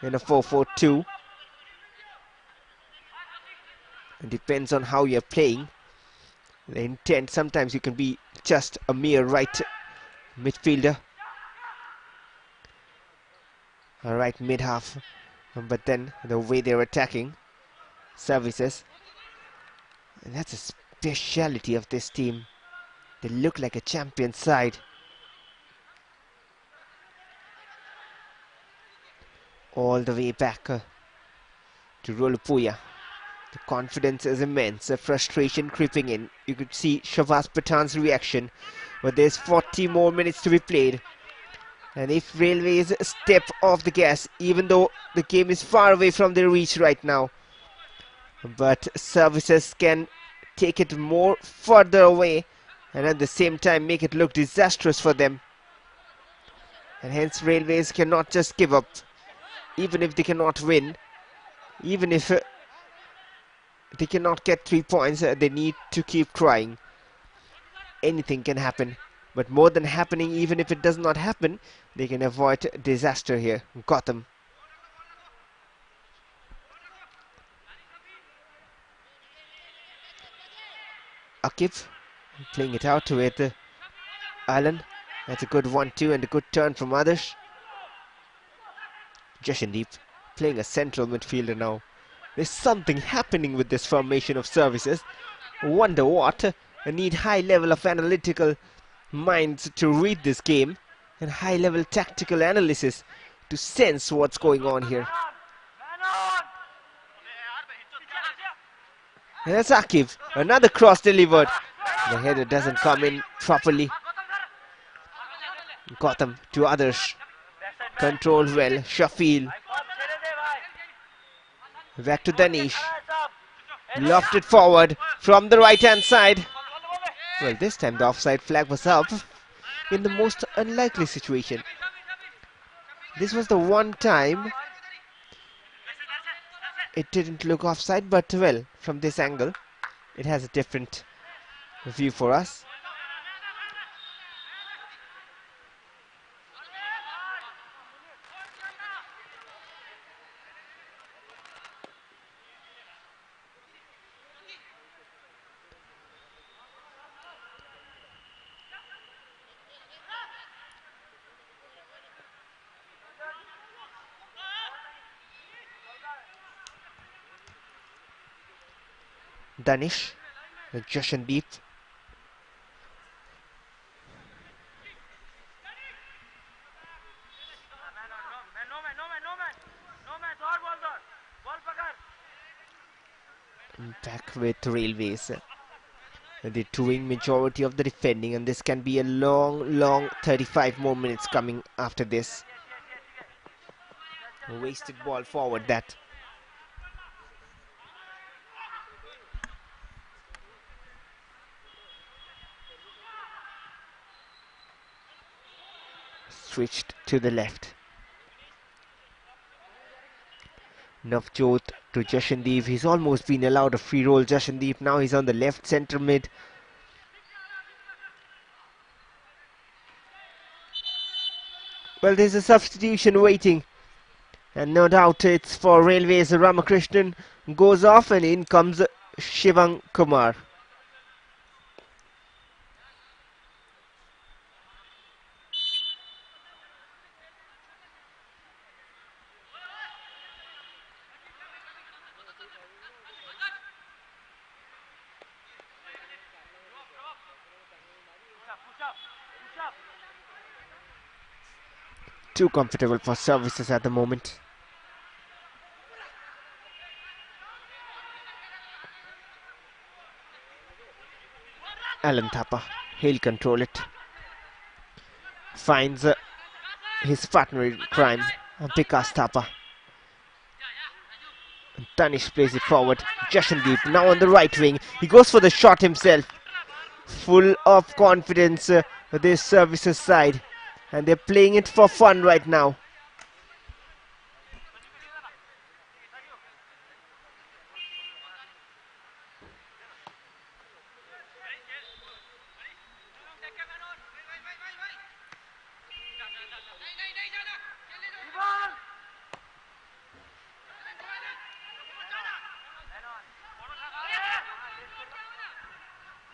In a 4-4-2. It depends on how you're playing. The intent, sometimes you can be just a mere right midfielder. A right mid-half. But then the way they're attacking services. And that's a speciality of this team. They look like a champion side. All the way back to Rolupuya. The confidence is immense, a frustration creeping in. You could see Shabazz Pathan's reaction, but there's 40 more minutes to be played. And if Railways step off the gas, even though the game is far away from their reach right now, but services can take it more further away and at the same time make it look disastrous for them. And hence Railways cannot just give up, even if they cannot win, even if they cannot get 3 points, they need to keep trying. Anything can happen, but more than happening, even if it does not happen, they can avoid disaster here. Gotham. Akif playing it out with Alan. That's a good 1-2 and a good turn from others. Jashandeep playing a central midfielder now. There's something happening with this formation of services. Wonder what? I need high level of analytical minds to read this game and high level tactical analysis to sense what's going on here. And that's Akif. Another cross delivered. The header doesn't come in properly. Gotham to others. Controlled well. Shafil. Back to Danish. Lofted forward from the right hand side. Well, this time the offside flag was up in the most unlikely situation. This was the one time it didn't look offside, but well, from this angle it has a different view for us. Danish, Jashandeep. Back with Railways. They're doing majority of the defending, and this can be a long 35 more minutes coming after this. A wasted ball forward that. Switched to the left. Navjot to Jashandeep. He's almost been allowed a free roll. Jashandeep now he's on the left centre mid. Well, there's a substitution waiting, and no doubt it's for Railways. Ramakrishnan goes off and in comes Shivang Kumar. Too comfortable for services at the moment. Alan Thapa, he'll control it. Finds his partner in crime, Vikas Thapa. Tanish plays it forward. Jashandeep now on the right wing. He goes for the shot himself. Full of confidence, this services side. And they're playing it for fun right now.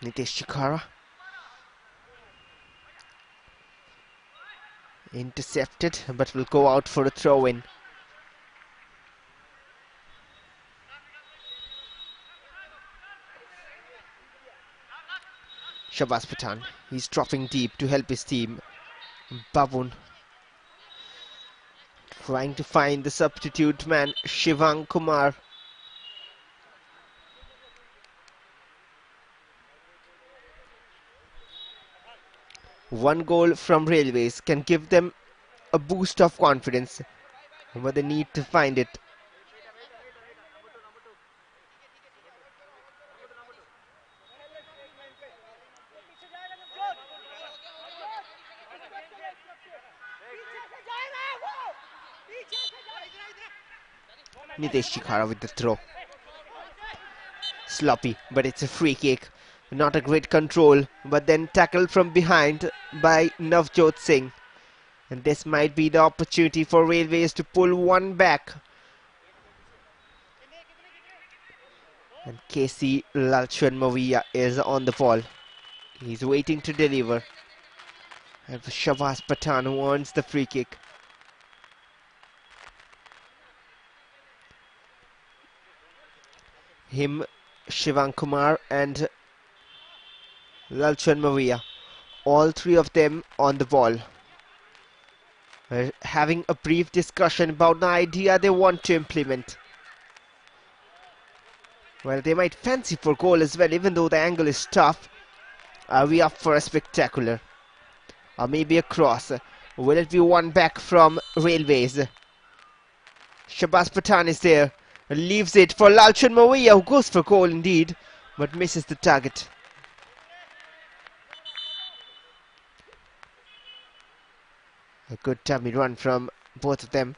Nitesh Chikara. Intercepted, but will go out for a throw-in. Shabazz Pathan, he's dropping deep to help his team. Babun trying to find the substitute man, Shivang Kumar. One goal from Railways can give them a boost of confidence, but they need to find it. Nitesh Chikara with the throw. Sloppy, but it's a free kick. Not a great control, but then tackled from behind by Navjot Singh. And this might be the opportunity for Railways to pull one back. And KC Lalchhan Mavia is on the ball. He's waiting to deliver. And for Shabazz Pathan who earns the free kick. Him, Shivang Kumar and Lalchhan Mavia, all three of them on the ball. Having a brief discussion about the idea they want to implement. Well, they might fancy for goal as well, even though the angle is tough. Are we up for a spectacular? Or maybe a cross? Will it be one back from Railways? Shabazz Pathan is there. Leaves it for Lalchhan Mavia, who goes for goal indeed, but misses the target. A good dummy run from both of them.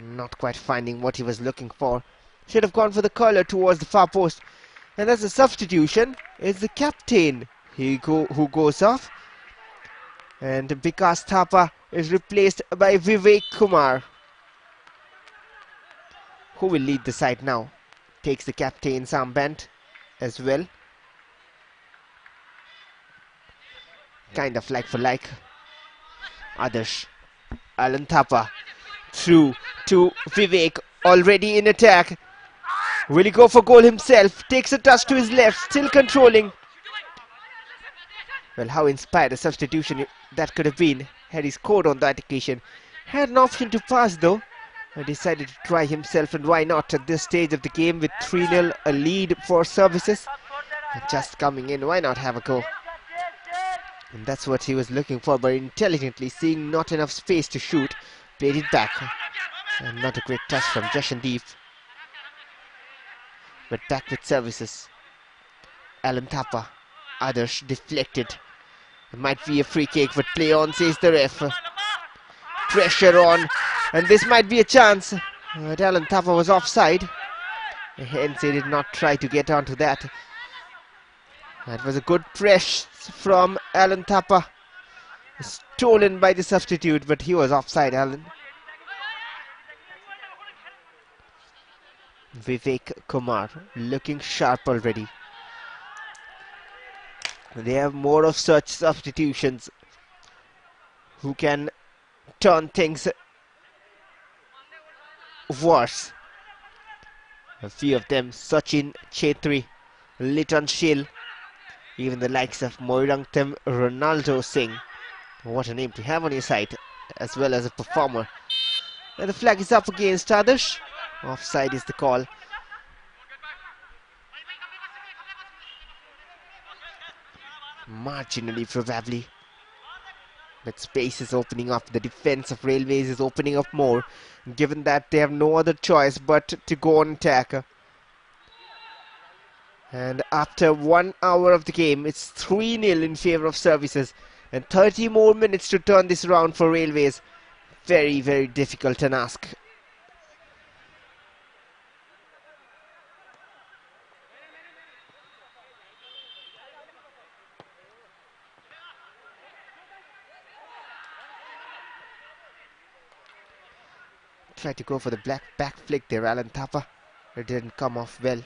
Not quite finding what he was looking for. Should have gone for the curler towards the far post. And as a substitution, it's the captain who goes off. And Vikas Thapa is replaced by Vivek Kumar, who will lead the side now. Takes the captain's armband as well. Kind of like for like. Adarsh, Alan Thapa, through to Vivek, already in attack. Will he go for goal himself? Takes a touch to his left, still controlling. Well, how inspired a substitution that could have been had he scored on that occasion. Had an option to pass though. And decided to try himself, and why not at this stage of the game with 3-0 a lead for services. And just coming in, why not have a go? And that's what he was looking for, but intelligently seeing not enough space to shoot, played it back. And not a great touch from Jashandeep. But back with services. Alan Thapa, Adarsh deflected. It might be a free kick, but play on, says the ref. Pressure on, and this might be a chance. Alan Thapa was offside. Hence he did not try to get onto that. That was a good press from Alan Thapa. Stolen by the substitute, but he was offside, Alan. Vivek Kumar looking sharp already. They have more of such substitutions who can turn things worse. A few of them, Sachin Chetri, Liton Shil, even the likes of Moirangtem Ronaldo Singh. What a name to have on your side, as well as a performer. And the flag is up against Adarsh. Offside is the call. Marginally, probably. But space is opening up. The defense of Railways is opening up more, given that they have no other choice but to go on attack. And after 1 hour of the game, it's 3-0 in favour of Services. And 30 more minutes to turn this around for Railways. Very, very difficult task. Tried to go for the back flick there, Alan Thapa. It didn't come off well.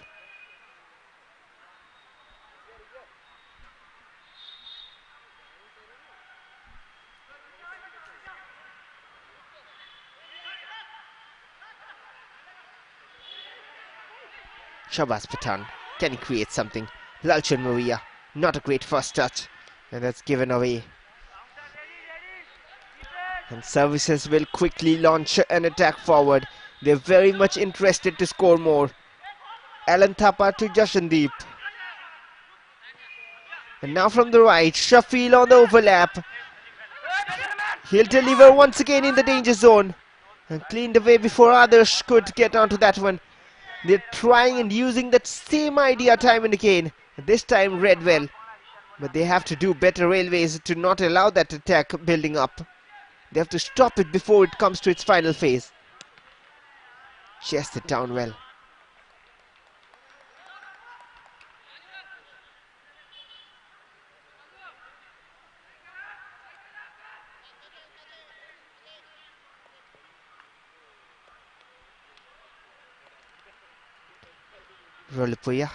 Shabazz Pathan, can he create something? Lalchan Maria, not a great first touch, and that's given away. And Services will quickly launch an attack forward. They're very much interested to score more. Alan Thapa to Jashandeep. And now from the right, Shafil on the overlap. He'll deliver once again in the danger zone. And cleaned away before others could get onto that one. They're trying and using that same idea time and again. This time read well. But they have to do better, Railways, to not allow that attack building up. They have to stop it before it comes to its final phase. Chest it down well. Rolipuya.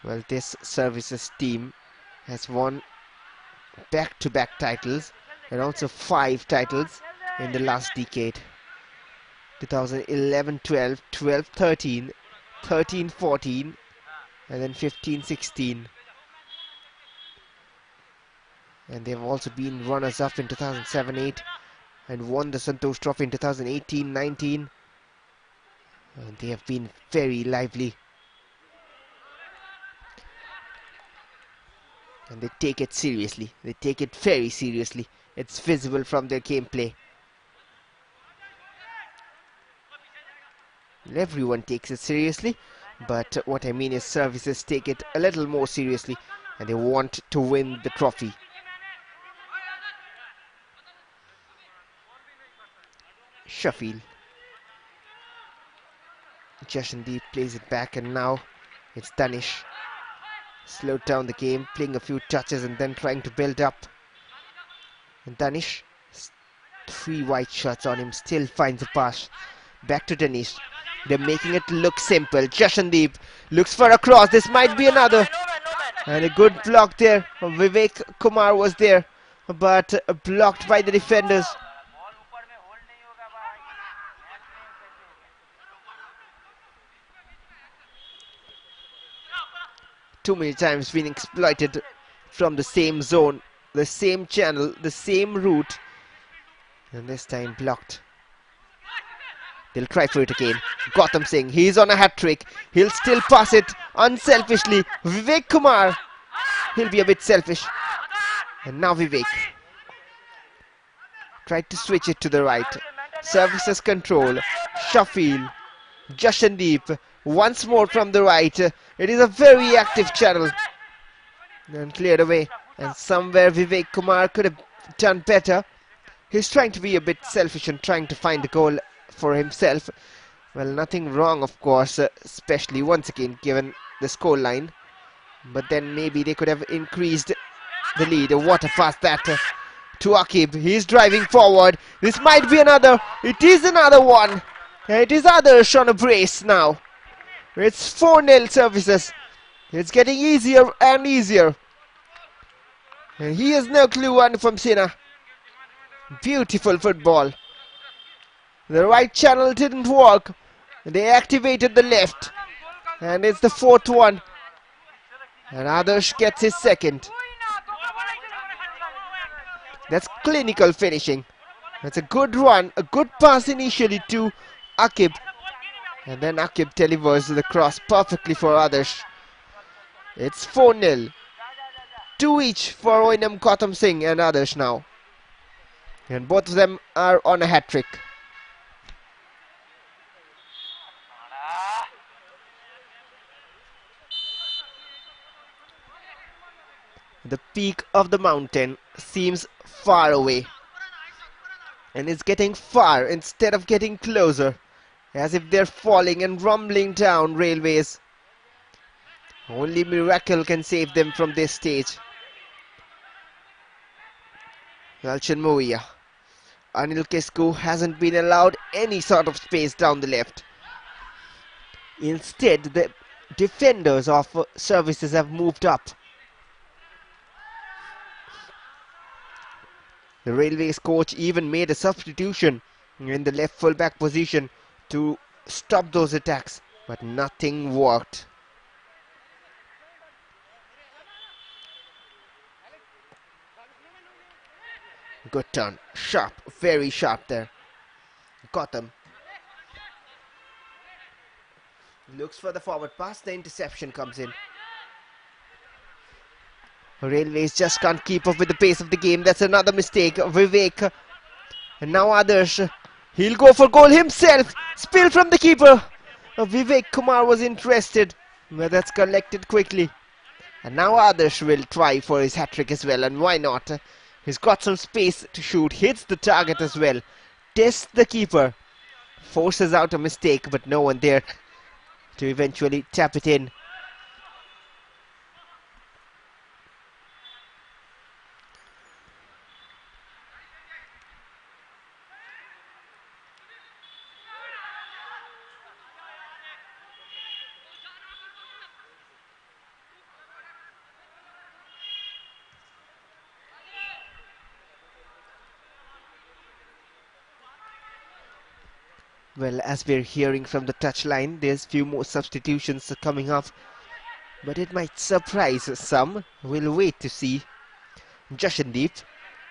Well, this Services team has won back-to-back titles and also 5 titles in the last decade. 2011-12, 12-13, 13-14 and then 15-16. And they've also been runners-up in 2007-8 and won the Santosh Trophy in 2018-19. And they have been very lively. And they take it seriously. They take it very seriously. It's visible from their gameplay. Everyone takes it seriously, but what I mean is Services take it a little more seriously and they want to win the trophy. Shafil. Jashandeep plays it back and now it's Danish. Slowed down the game, playing a few touches and then trying to build up. And Danish, 3 wide shots on him, still finds a pass. Back to Danish. They're making it look simple. Jashandeep looks for a cross. This might be another. And a good block there. Vivek Kumar was there, but blocked by the defenders. Too many times being exploited from the same zone, the same channel, the same route, and this time blocked. They'll try for it again. Gautam Singh, he's on a hat-trick. He'll still pass it unselfishly. Vivek Kumar, he'll be a bit selfish. And now Vivek tried to switch it to the right. Services control. Shafil, Jashandeep, once more from the right. It is a very active channel. And cleared away. And somewhere Vivek Kumar could have done better. He's trying to be a bit selfish and trying to find the goal for himself. Well, nothing wrong, of course, especially once again given the scoreline. But then maybe they could have increased the lead. What a pass that to Akib. He's driving forward. This might be another. It is another one. It is others on a brace now. It's 4-0 services. It's getting easier and easier. And he has no clue on from Sina. Beautiful football. The right channel didn't work. They activated the left. And it's the fourth one. And Adarsh gets his second. That's clinical finishing. That's a good run, a good pass initially to Akib. And then Akib delivers the cross perfectly for Adarsh. It's 4-0. 2 each for Oinam Kotham Singh and Adarsh now. And both of them are on a hat-trick. The peak of the mountain seems far away. And it's getting far instead of getting closer. As if they're falling and rumbling down railways. Only miracle can save them from this stage. Yalchin Moia. Anil Kesku hasn't been allowed any sort of space down the left. Instead, the defenders of services have moved up. The Railways coach even made a substitution in the left full-back position to stop those attacks, but nothing worked. Good turn, sharp, very sharp there. Got them. Looks for the forward pass, the interception comes in. Railways just can't keep up with the pace of the game. That's another mistake. Vivek. And now Adarsh. He'll go for goal himself. Spill from the keeper. Vivek Kumar was interested. But that's collected quickly. And now Adarsh will try for his hat-trick as well. And why not? He's got some space to shoot. Hits the target as well. Tests the keeper. Forces out a mistake, but no one there to eventually tap it in. Well, as we're hearing from the touchline, there's few more substitutions coming up. But it might surprise some. We'll wait to see. Jashandeep,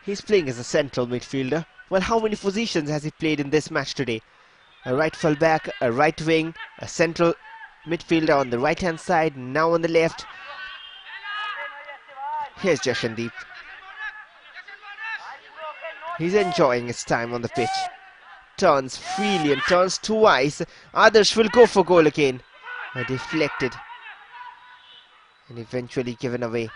he's playing as a central midfielder. Well, how many positions has he played in this match today? A right full back, a right wing, a central midfielder on the right hand side, now on the left. Here's Jashandeep. He's enjoying his time on the pitch. Turns freely and turns twice. Adarsh will go for goal again. Deflected. And eventually given away.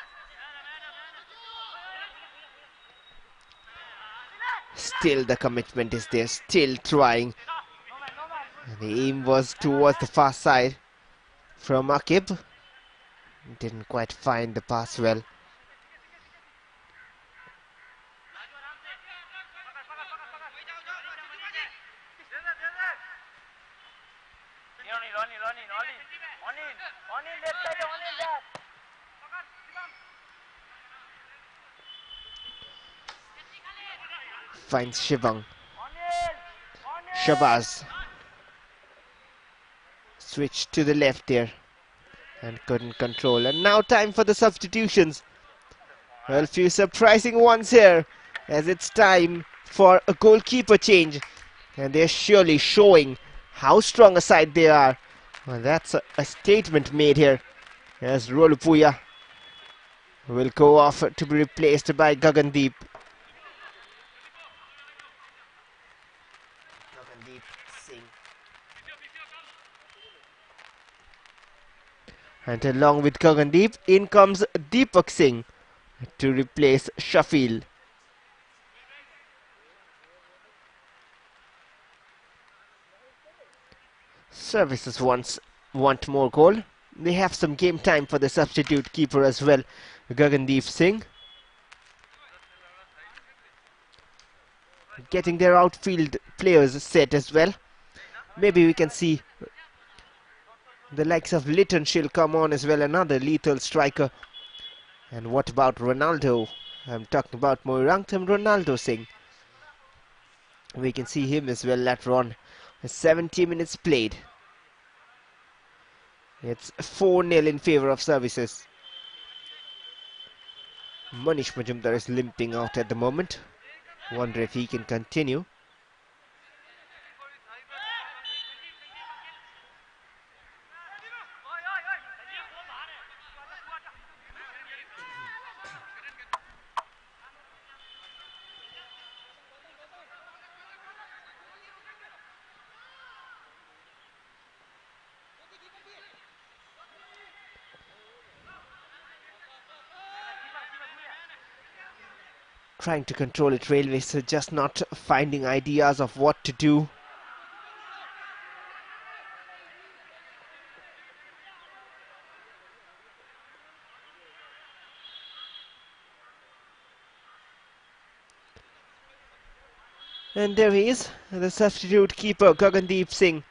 Still the commitment is there. Still trying. And the aim was towards the far side from Akib. Didn't quite find the pass well. Finds Shivang. Shabazz. Switched to the left there. And couldn't control. And now time for the substitutions. Well, few surprising ones here. As it's time for a goalkeeper change. And they're surely showing how strong a side they are. Well, that's a statement made here. As Rolupuya will go off to be replaced by Gagandeep. And along with Gagandeep, in comes Deepak Singh to replace Sheffield. Services want more goal. They have some game time for the substitute keeper as well, Gagandeep Singh. Getting their outfield players set as well. Maybe we can see the likes of Litton Shill come on as well, another lethal striker. And what about Ronaldo? I'm talking about Moirangtham Ronaldo Singh. We can see him as well later on. 70 minutes played. It's 4-0 in favour of Services. Manish Majumdar is limping out at the moment. Wonder if he can continue. Trying to control it, Railways are just not finding ideas of what to do. And there he is, the substitute keeper Gagandeep Singh,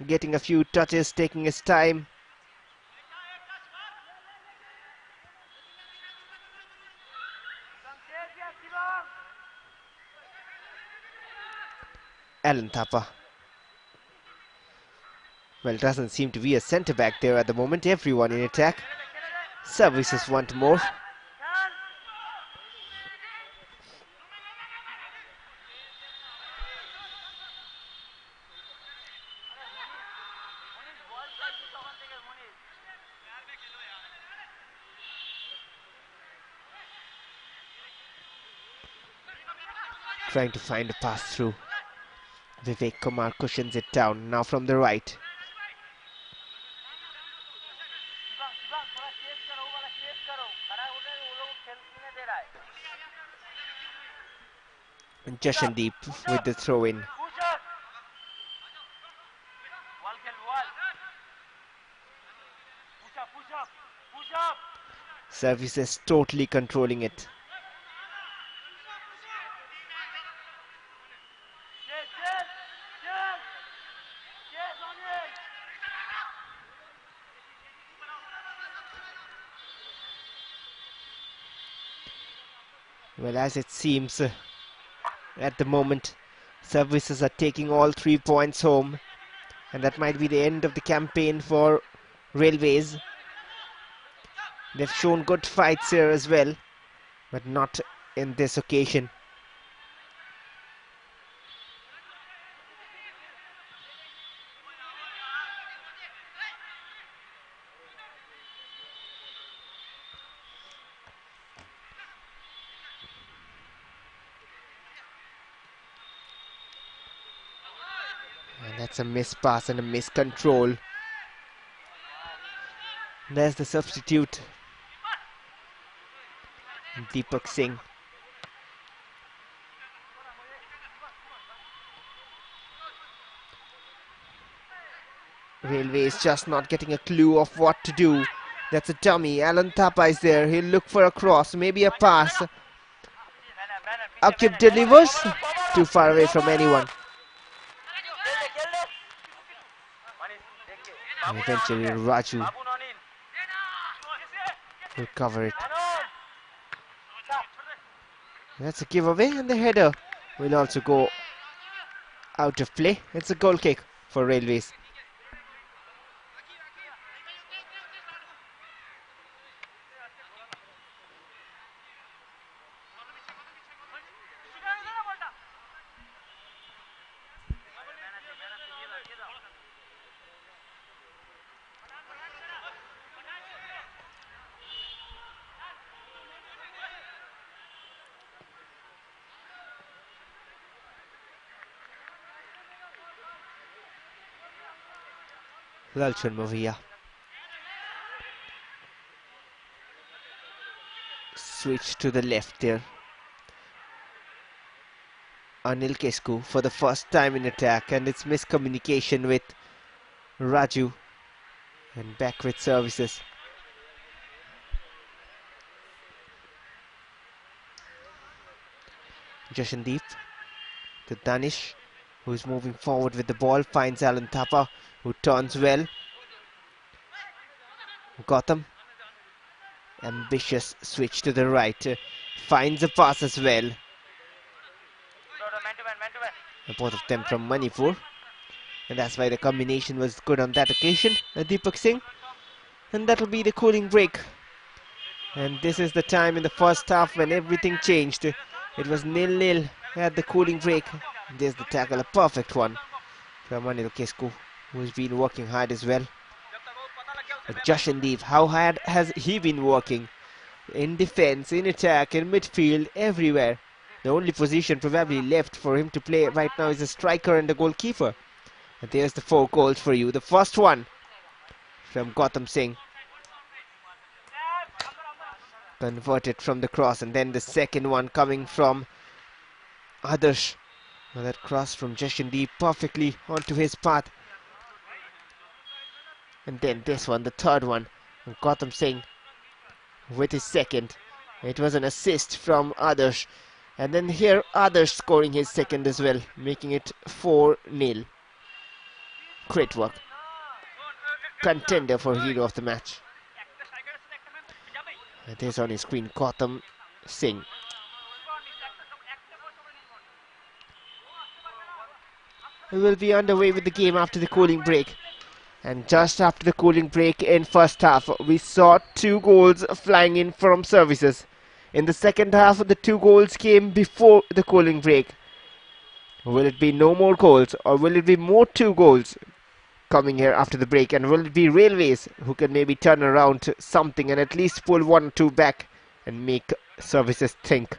getting a few touches, taking his time. Alan Thapa. Well, doesn't seem to be a centre back there at the moment. Everyone in attack. Services want more. Trying to find a pass through. Vivek Kumar cushions it down. Now from the right. And Jashandeep with the throw in. Services totally controlling it. Well, as it seems, at the moment, Services are taking all 3 points home, and that might be the end of the campaign for Railways. They've shown good fights here as well, but not in this occasion. And that's a missed pass and a miscontrol. There's the substitute, Deepak Singh. Railway is just not getting a clue of what to do. That's a dummy. Alan Thapa is there. He'll look for a cross, maybe a pass. Akib delivers. Too far away from anyone. And eventually Raju will cover it. That's a giveaway, and the header will also go out of play. It's a goal kick for Railways. Lalchun Mavia. switch to the left there. Anil Kesku for the first time in attack, and it's miscommunication with Raju, and back with services. Jashandeep to Danish, who's moving forward with the ball, finds Alan Thapa, who turns well. Gautam, ambitious switch to the right, finds a pass as well. Both of them from Manipur, and that's why the combination was good on that occasion. Deepak Singh, and that'll be the cooling break. And this is the time in the first half when everything changed. It was 0-0 at the cooling break. There's the tackle, a perfect one from Anil Kesku, who's been working hard as well. Jashandeep, how hard has he been working? In defense, in attack, in midfield, everywhere. The only position probably left for him to play right now is a striker and a goalkeeper. And there's the 4 goals for you. The first one from Gautam Singh, converted from the cross, and then the second one coming from Adarsh. Now that cross from Jashandeep perfectly onto his path. And then this one, the third one, Gautam Singh with his second. It was an assist from Adarsh. And then here Adarsh scoring his second as well, making it 4-0. Great work. Contender for hero of the match. There's on his screen Gautam Singh. We will be underway with the game after the cooling break. And just after the cooling break in first half, we saw 2 goals flying in from services. In the second half, the 2 goals came before the cooling break. Will it be no more goals, or will it be more 2 goals coming here after the break? And will it be Railways who can maybe turn around something and at least pull 1 or 2 back and make services think?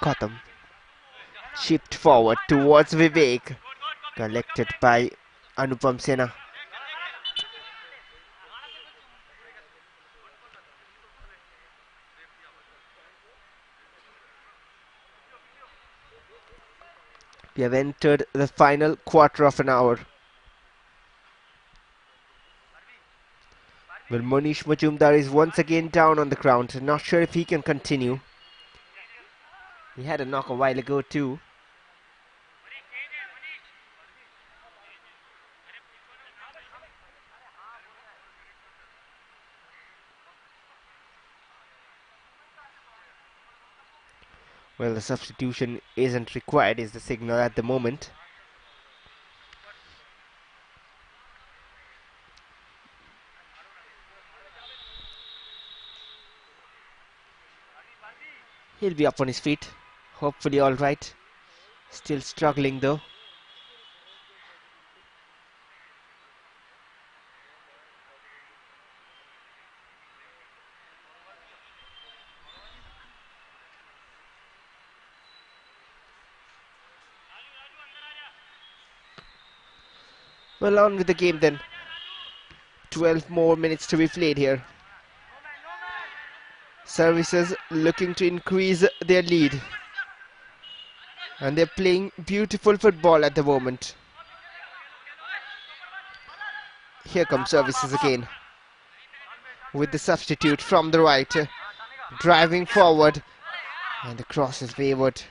Gautam shipped forward towards Vivek, collected by Anupam Sena. We have entered the final quarter of an hour. Well, Monish Majumdar is once again down on the ground. Not sure if he can continue. He had a knock a while ago too. Well, the substitution isn't required is the signal at the moment. He'll be up on his feet. Hopefully all right. Still struggling though. Well, on with the game then. 12 more minutes to be played here. Services looking to increase their lead. And they're playing beautiful football at the moment. Here comes Services again. With the substitute from the right. Driving forward. And the cross is wayward.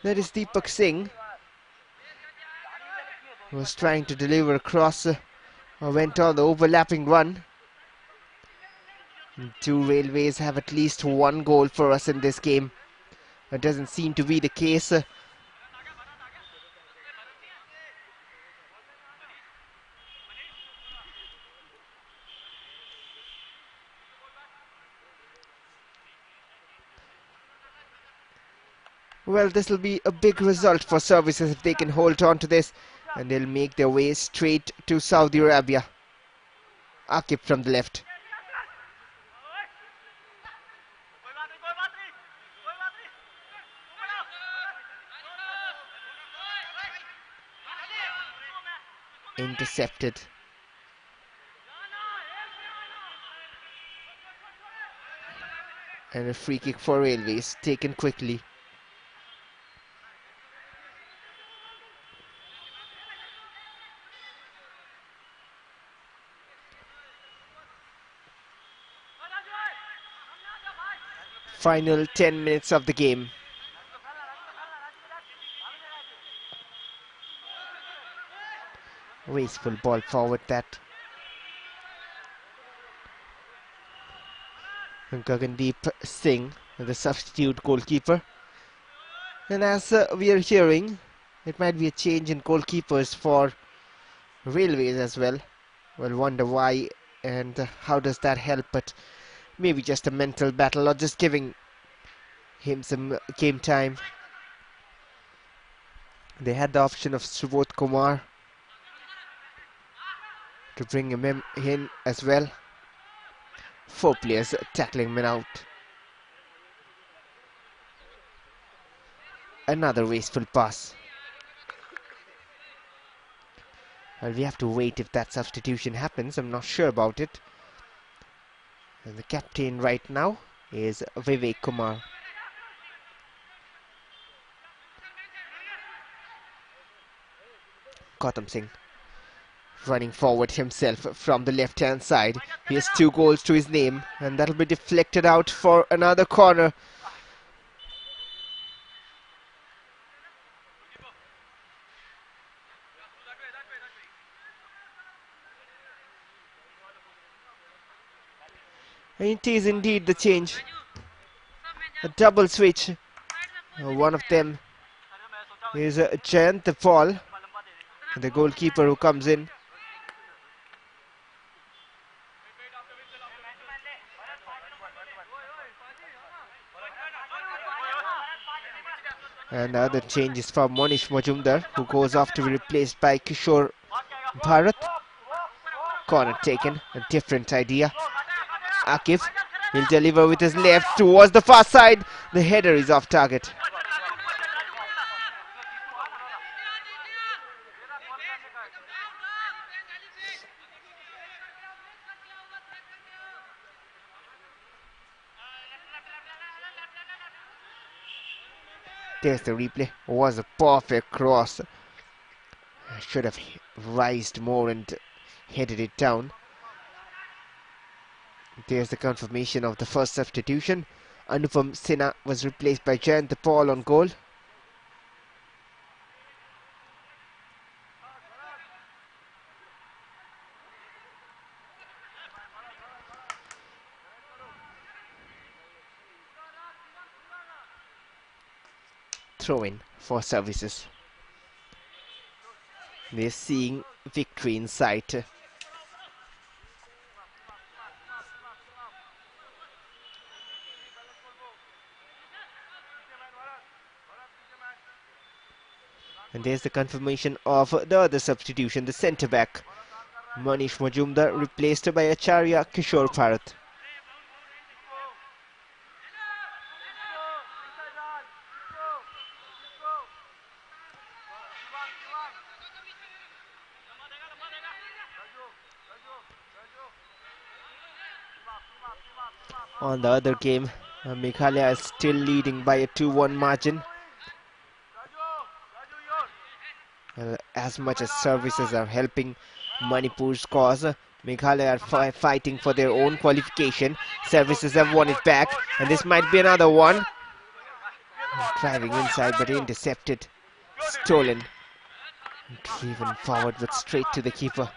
That is Deepak Singh, who was trying to deliver a cross, went on the overlapping run. And 2 Railways have at least 1 goal for us in this game. It doesn't seem to be the case. Well, this will be a big result for Services if they can hold on to this. And they'll make their way straight to Saudi Arabia. Akif from the left. Intercepted. And a free kick for Railways, taken quickly. Final 10 minutes of the game. Wasteful ball forward that. Gagandeep Singh, the substitute goalkeeper. And as we are hearing, it might be a change in goalkeepers for Railways as well. We'll wonder why and how does that help, but maybe just a mental battle or just giving him some game time. They had the option of Subodh Kumar to bring him in as well. 4 players tackling him out. Another wasteful pass. Well, we have to wait if that substitution happens. I'm not sure about it. And the captain right now is Vivek Kumar. Gautam Singh running forward himself from the left hand side. He has 2 goals to his name, and that'll be deflected out for another corner. It is indeed the change. A double switch. One of them is Jayant Paul, the goalkeeper who comes in. And the other change is for Monish Majumdar, who goes off to be replaced by Kishore Bharat. Corner taken, a different idea. Akif will deliver with his left towards the far side. The header is off target. There's the replay. Was a perfect cross. Should have rised more and headed it down. There's the confirmation of the first substitution. Anupam Sinha was replaced by Jayant Paul on goal. Throw in for services. They're seeing victory in sight. And there's the confirmation of the other substitution, the centre back. Manish Majumdar replaced by Acharya Kishore Bharat. On the other game, Meghalaya is still leading by a 2-1 margin. As much as services are helping Manipur's cause, Meghalaya are fighting for their own qualification. Services have won it back, and this might be another one. Driving inside but intercepted. Stolen. Driven forward but straight to the keeper.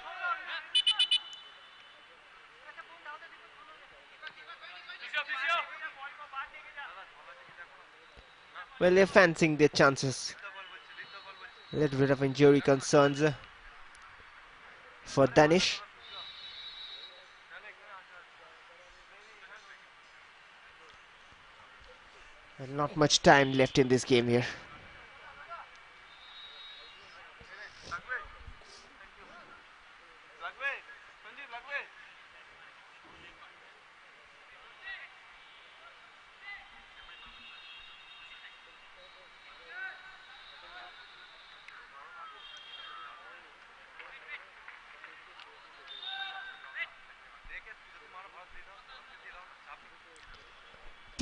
Well, they're fancying their chances. A little bit of injury concerns for Danish. And not much time left in this game here.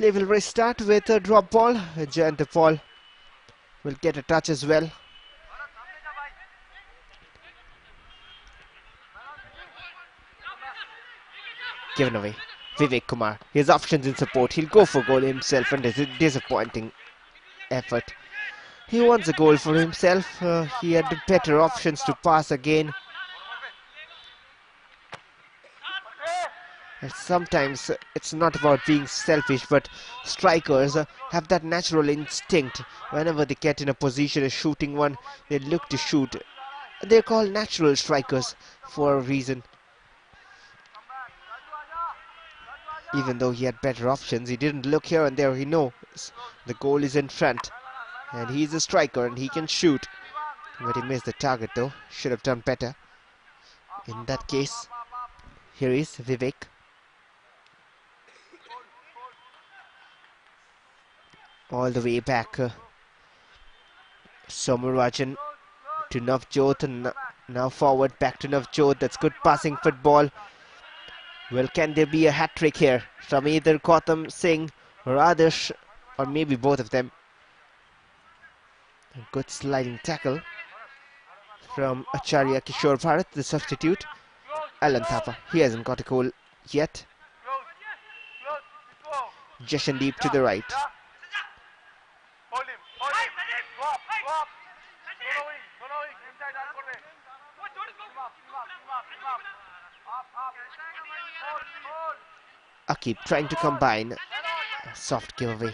Play will restart with a drop ball. Jayant Paul will get a touch as well. Given away. Vivek Kumar. He has options in support. He'll go for goal himself, and it's a disappointing effort. He wants a goal for himself. He had better options to pass again. And sometimes it's not about being selfish, but strikers have that natural instinct. Whenever they get in a position, a shooting one, they look to shoot. They're called natural strikers for a reason. Even though he had better options, he didn't look here and there. He knows the goal is in front, and he's a striker and he can shoot. But he missed the target though. Should have done better. In that case, here is Vivek. All the way back. Somarajan to Navjot, and now forward back to Navjot. That's good passing football. Well, can there be a hat-trick here from either Gautam Singh or Adarsh, or maybe both of them? A good sliding tackle from Acharya Kishore Bharat, the substitute. Alan Thapa, he hasn't got a goal yet. Jashandeep to the right. Akib trying to combine. A soft giveaway.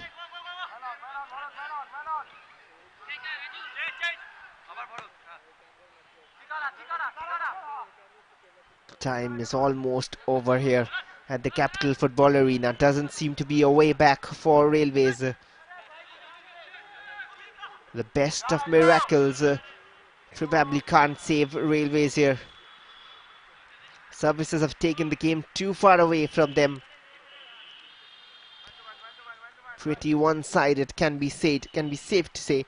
Time is almost over here at the Capital Football Arena. Doesn't seem to be a way back for Railways. The best of miracles probably can't save Railways here. Services have taken the game too far away from them. Pretty one-sided, can be safe to say.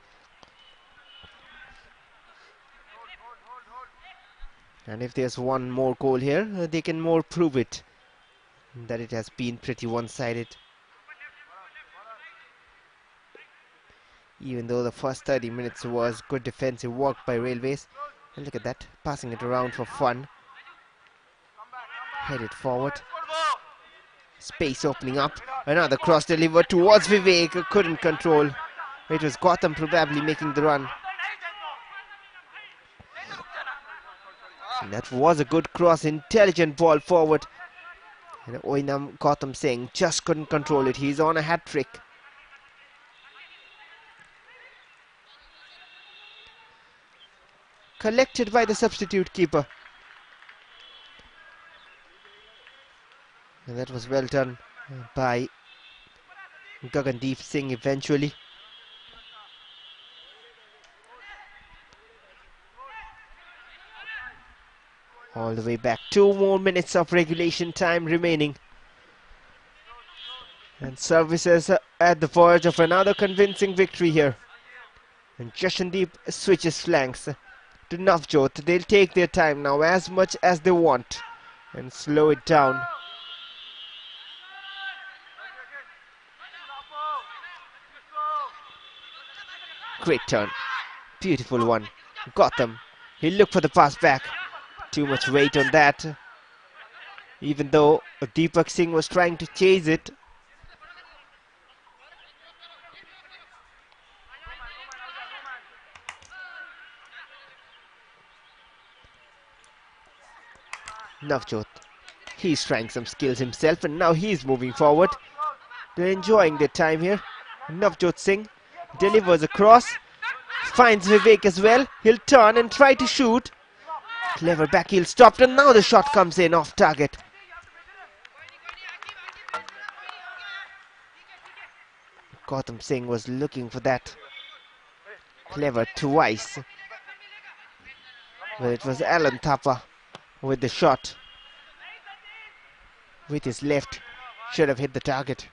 And if there's one more goal here, they can more prove it that it has been pretty one-sided. Even though the first 30 minutes was good defensive work by Railways. And look at that, passing it around for fun. Headed forward. Space opening up. Another cross delivered towards Vivek. Couldn't control. It was Gautam probably making the run. And that was a good cross. Intelligent ball forward. And Oinam Gautam Singh just couldn't control it. He's on a hat-trick. Collected by the substitute keeper. And that was well done by Gagandeep Singh eventually. All the way back. 2 more minutes of regulation time remaining. And Services at the verge of another convincing victory here. And Jashandeep switches flanks to Navjot. They'll take their time now as much as they want and slow it down. Great turn. Beautiful one. Gautam. He'll look for the pass back. Too much weight on that. Even though Deepak Singh was trying to chase it. Navjot. He's trying some skills himself and now he's moving forward. They're enjoying their time here. Navjot Singh delivers a cross. Finds Vivek as well. He'll turn and try to shoot. Clever back heel stopped and now the shot comes in off target. Gautam Singh was looking for that. Clever twice. But it was Alan Thapa with the shot. With his left. Should have hit the target.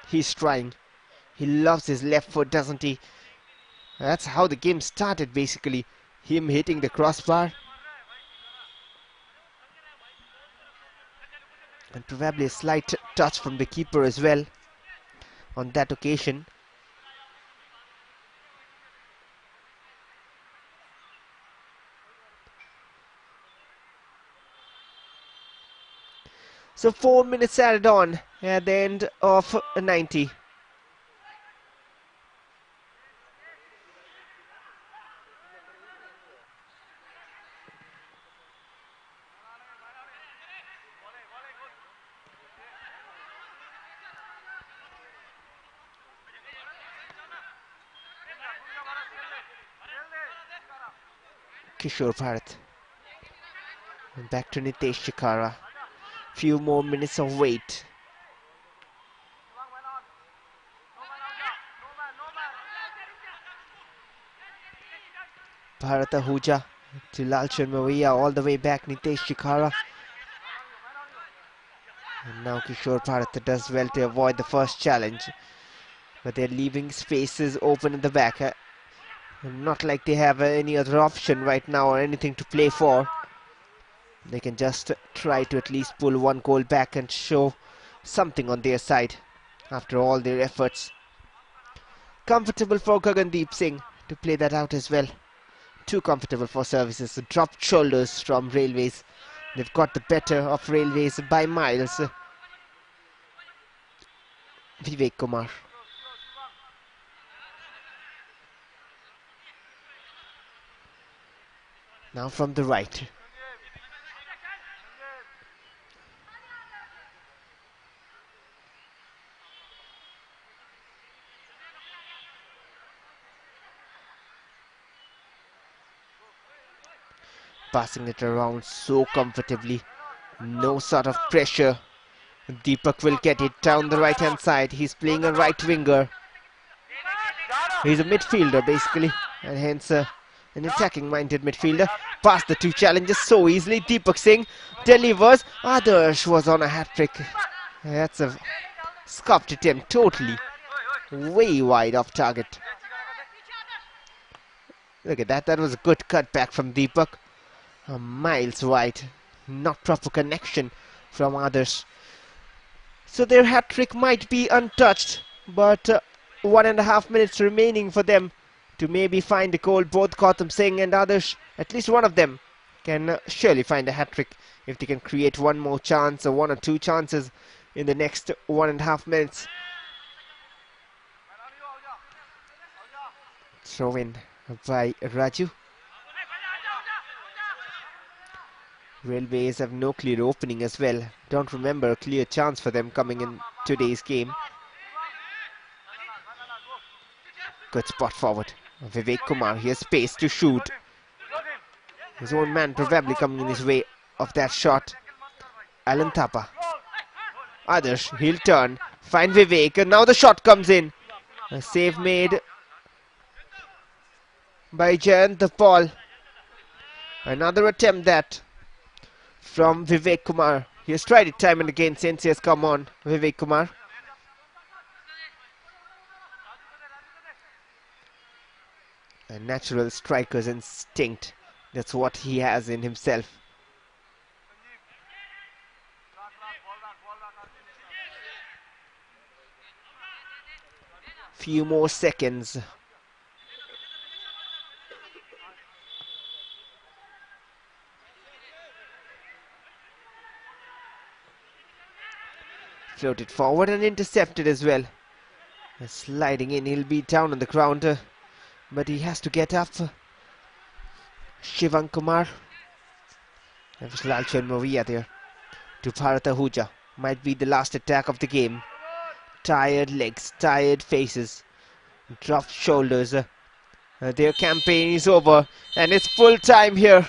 He's trying. He loves his left foot, doesn't he? That's how the game started basically. Him hitting the crossbar. And probably a slight touch from the keeper as well. on that occasion. So 4 minutes added on at the end of 90. Kishore Bharat. Back to Nitesh Chikara. Few more minutes of wait. Bharat Ahuja to Lalchan Maria, all the way back Nitesh Chikara. And now Kishore Bharat does well to avoid the first challenge. But they're leaving spaces open in the back. Not like they have any other option right now or anything to play for. They can just try to at least pull one goal back and show something on their side after all their efforts. Comfortable for Gagandeep Singh to play that out as well. Too comfortable for services. Dropped shoulders from Railways. They've got the better of Railways by miles. Vivek Kumar. Now from the right. Passing it around so comfortably. No sort of pressure. Deepak will get it down the right hand side. He's playing a right winger. He's a midfielder basically, and hence an attacking minded midfielder. Past the two challenges so easily. Deepak Singh delivers. Adarsh was on a hat-trick. That's a scuffed attempt, totally way wide off target. Look at that, that was a good cutback from Deepak. Miles wide, not proper connection from Adarsh. So their hat-trick might be untouched, but 1.5 minutes remaining for them to maybe find a goal. Both Gautam Singh and Adarsh, at least one of them, can surely find a hat-trick if they can create one more chance or one or two chances in the next 1.5 minutes. Throw in by Raju. Railways have no clear opening as well. Don't remember a clear chance for them coming in today's game. Good spot forward. Vivek Kumar, he has space to shoot. His own man probably coming in his way of that shot. Alan Thapa. Adarsh, he'll turn. Find Vivek, and now the shot comes in. A save made by Jayant Paul. Another attempt that from Vivek Kumar. He has tried it time and again since he has come on, Vivek Kumar. A natural striker's instinct. That's what he has in himself. Few more seconds. Floated forward and intercepted as well. Sliding in, he'll be down on the ground, but he has to get up. Shivam Kumar. There was Lalchan Maria there to Bharat Ahuja. Might be the last attack of the game. Tired legs, tired faces, dropped shoulders. Their campaign is over and it's full time here.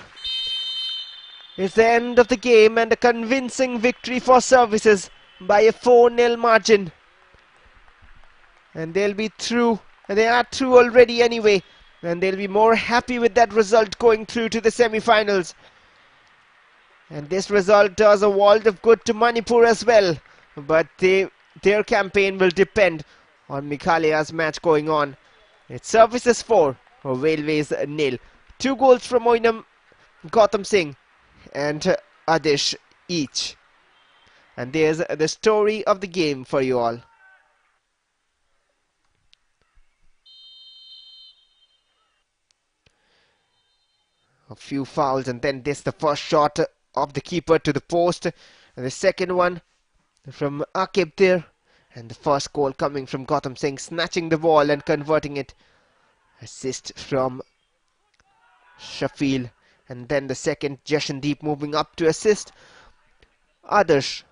It's the end of the game and a convincing victory for Services by a 4-0 margin. And they'll be through, and they are through already anyway, and they'll be more happy with that result going through to the semi-finals. And this result does a world of good to Manipur as well, but their campaign will depend on Meghalaya's match going on. It's Services 4 or Railways 0. 2 goals from Oinam Gautam Singh and Adish each. And there's the story of the game for you all. A few fouls, and then this, the first shot of the keeper to the post, and the second one from Akib there, and the first goal coming from Gautam Singh, snatching the ball and converting it. Assist from Shafil, and then the second, Jashandeep moving up to assist Adarsh.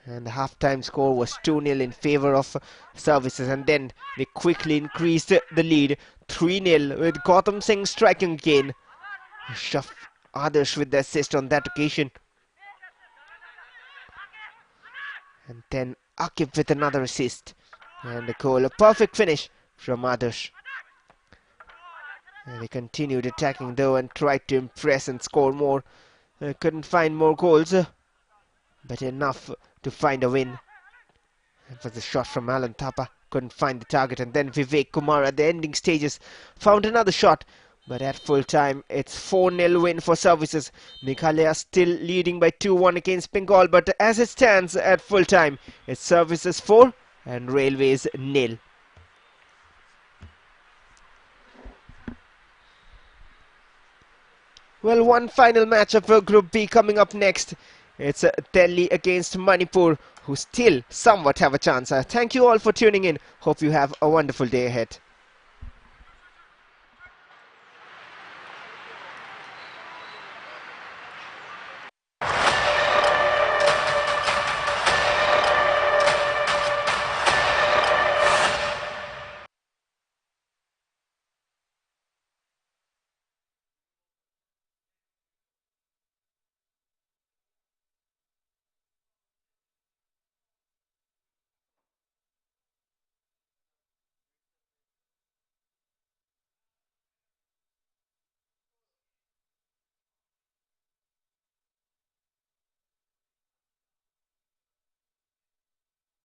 And the half-time score was 2-0 in favour of Services, and then they quickly increased the lead 3-0 with Gautam Singh striking again. Adarsh with the assist on that occasion. And then Akib with another assist. And a goal, a perfect finish from Adarsh. And they continued attacking though and tried to impress and score more. Couldn't find more goals, but enough to find a win. It was a shot from Alan Thapa, couldn't find the target, and then Vivek Kumar at the ending stages found another shot, but at full time it's 4-0 win for Services. Meghalaya still leading by 2-1 against Bengal, but as it stands at full time it's Services 4 and Railways 0. Well, one final match of Group B coming up next. It's Delhi against Manipur, who still somewhat have a chance. Thank you all for tuning in. Hope you have a wonderful day ahead.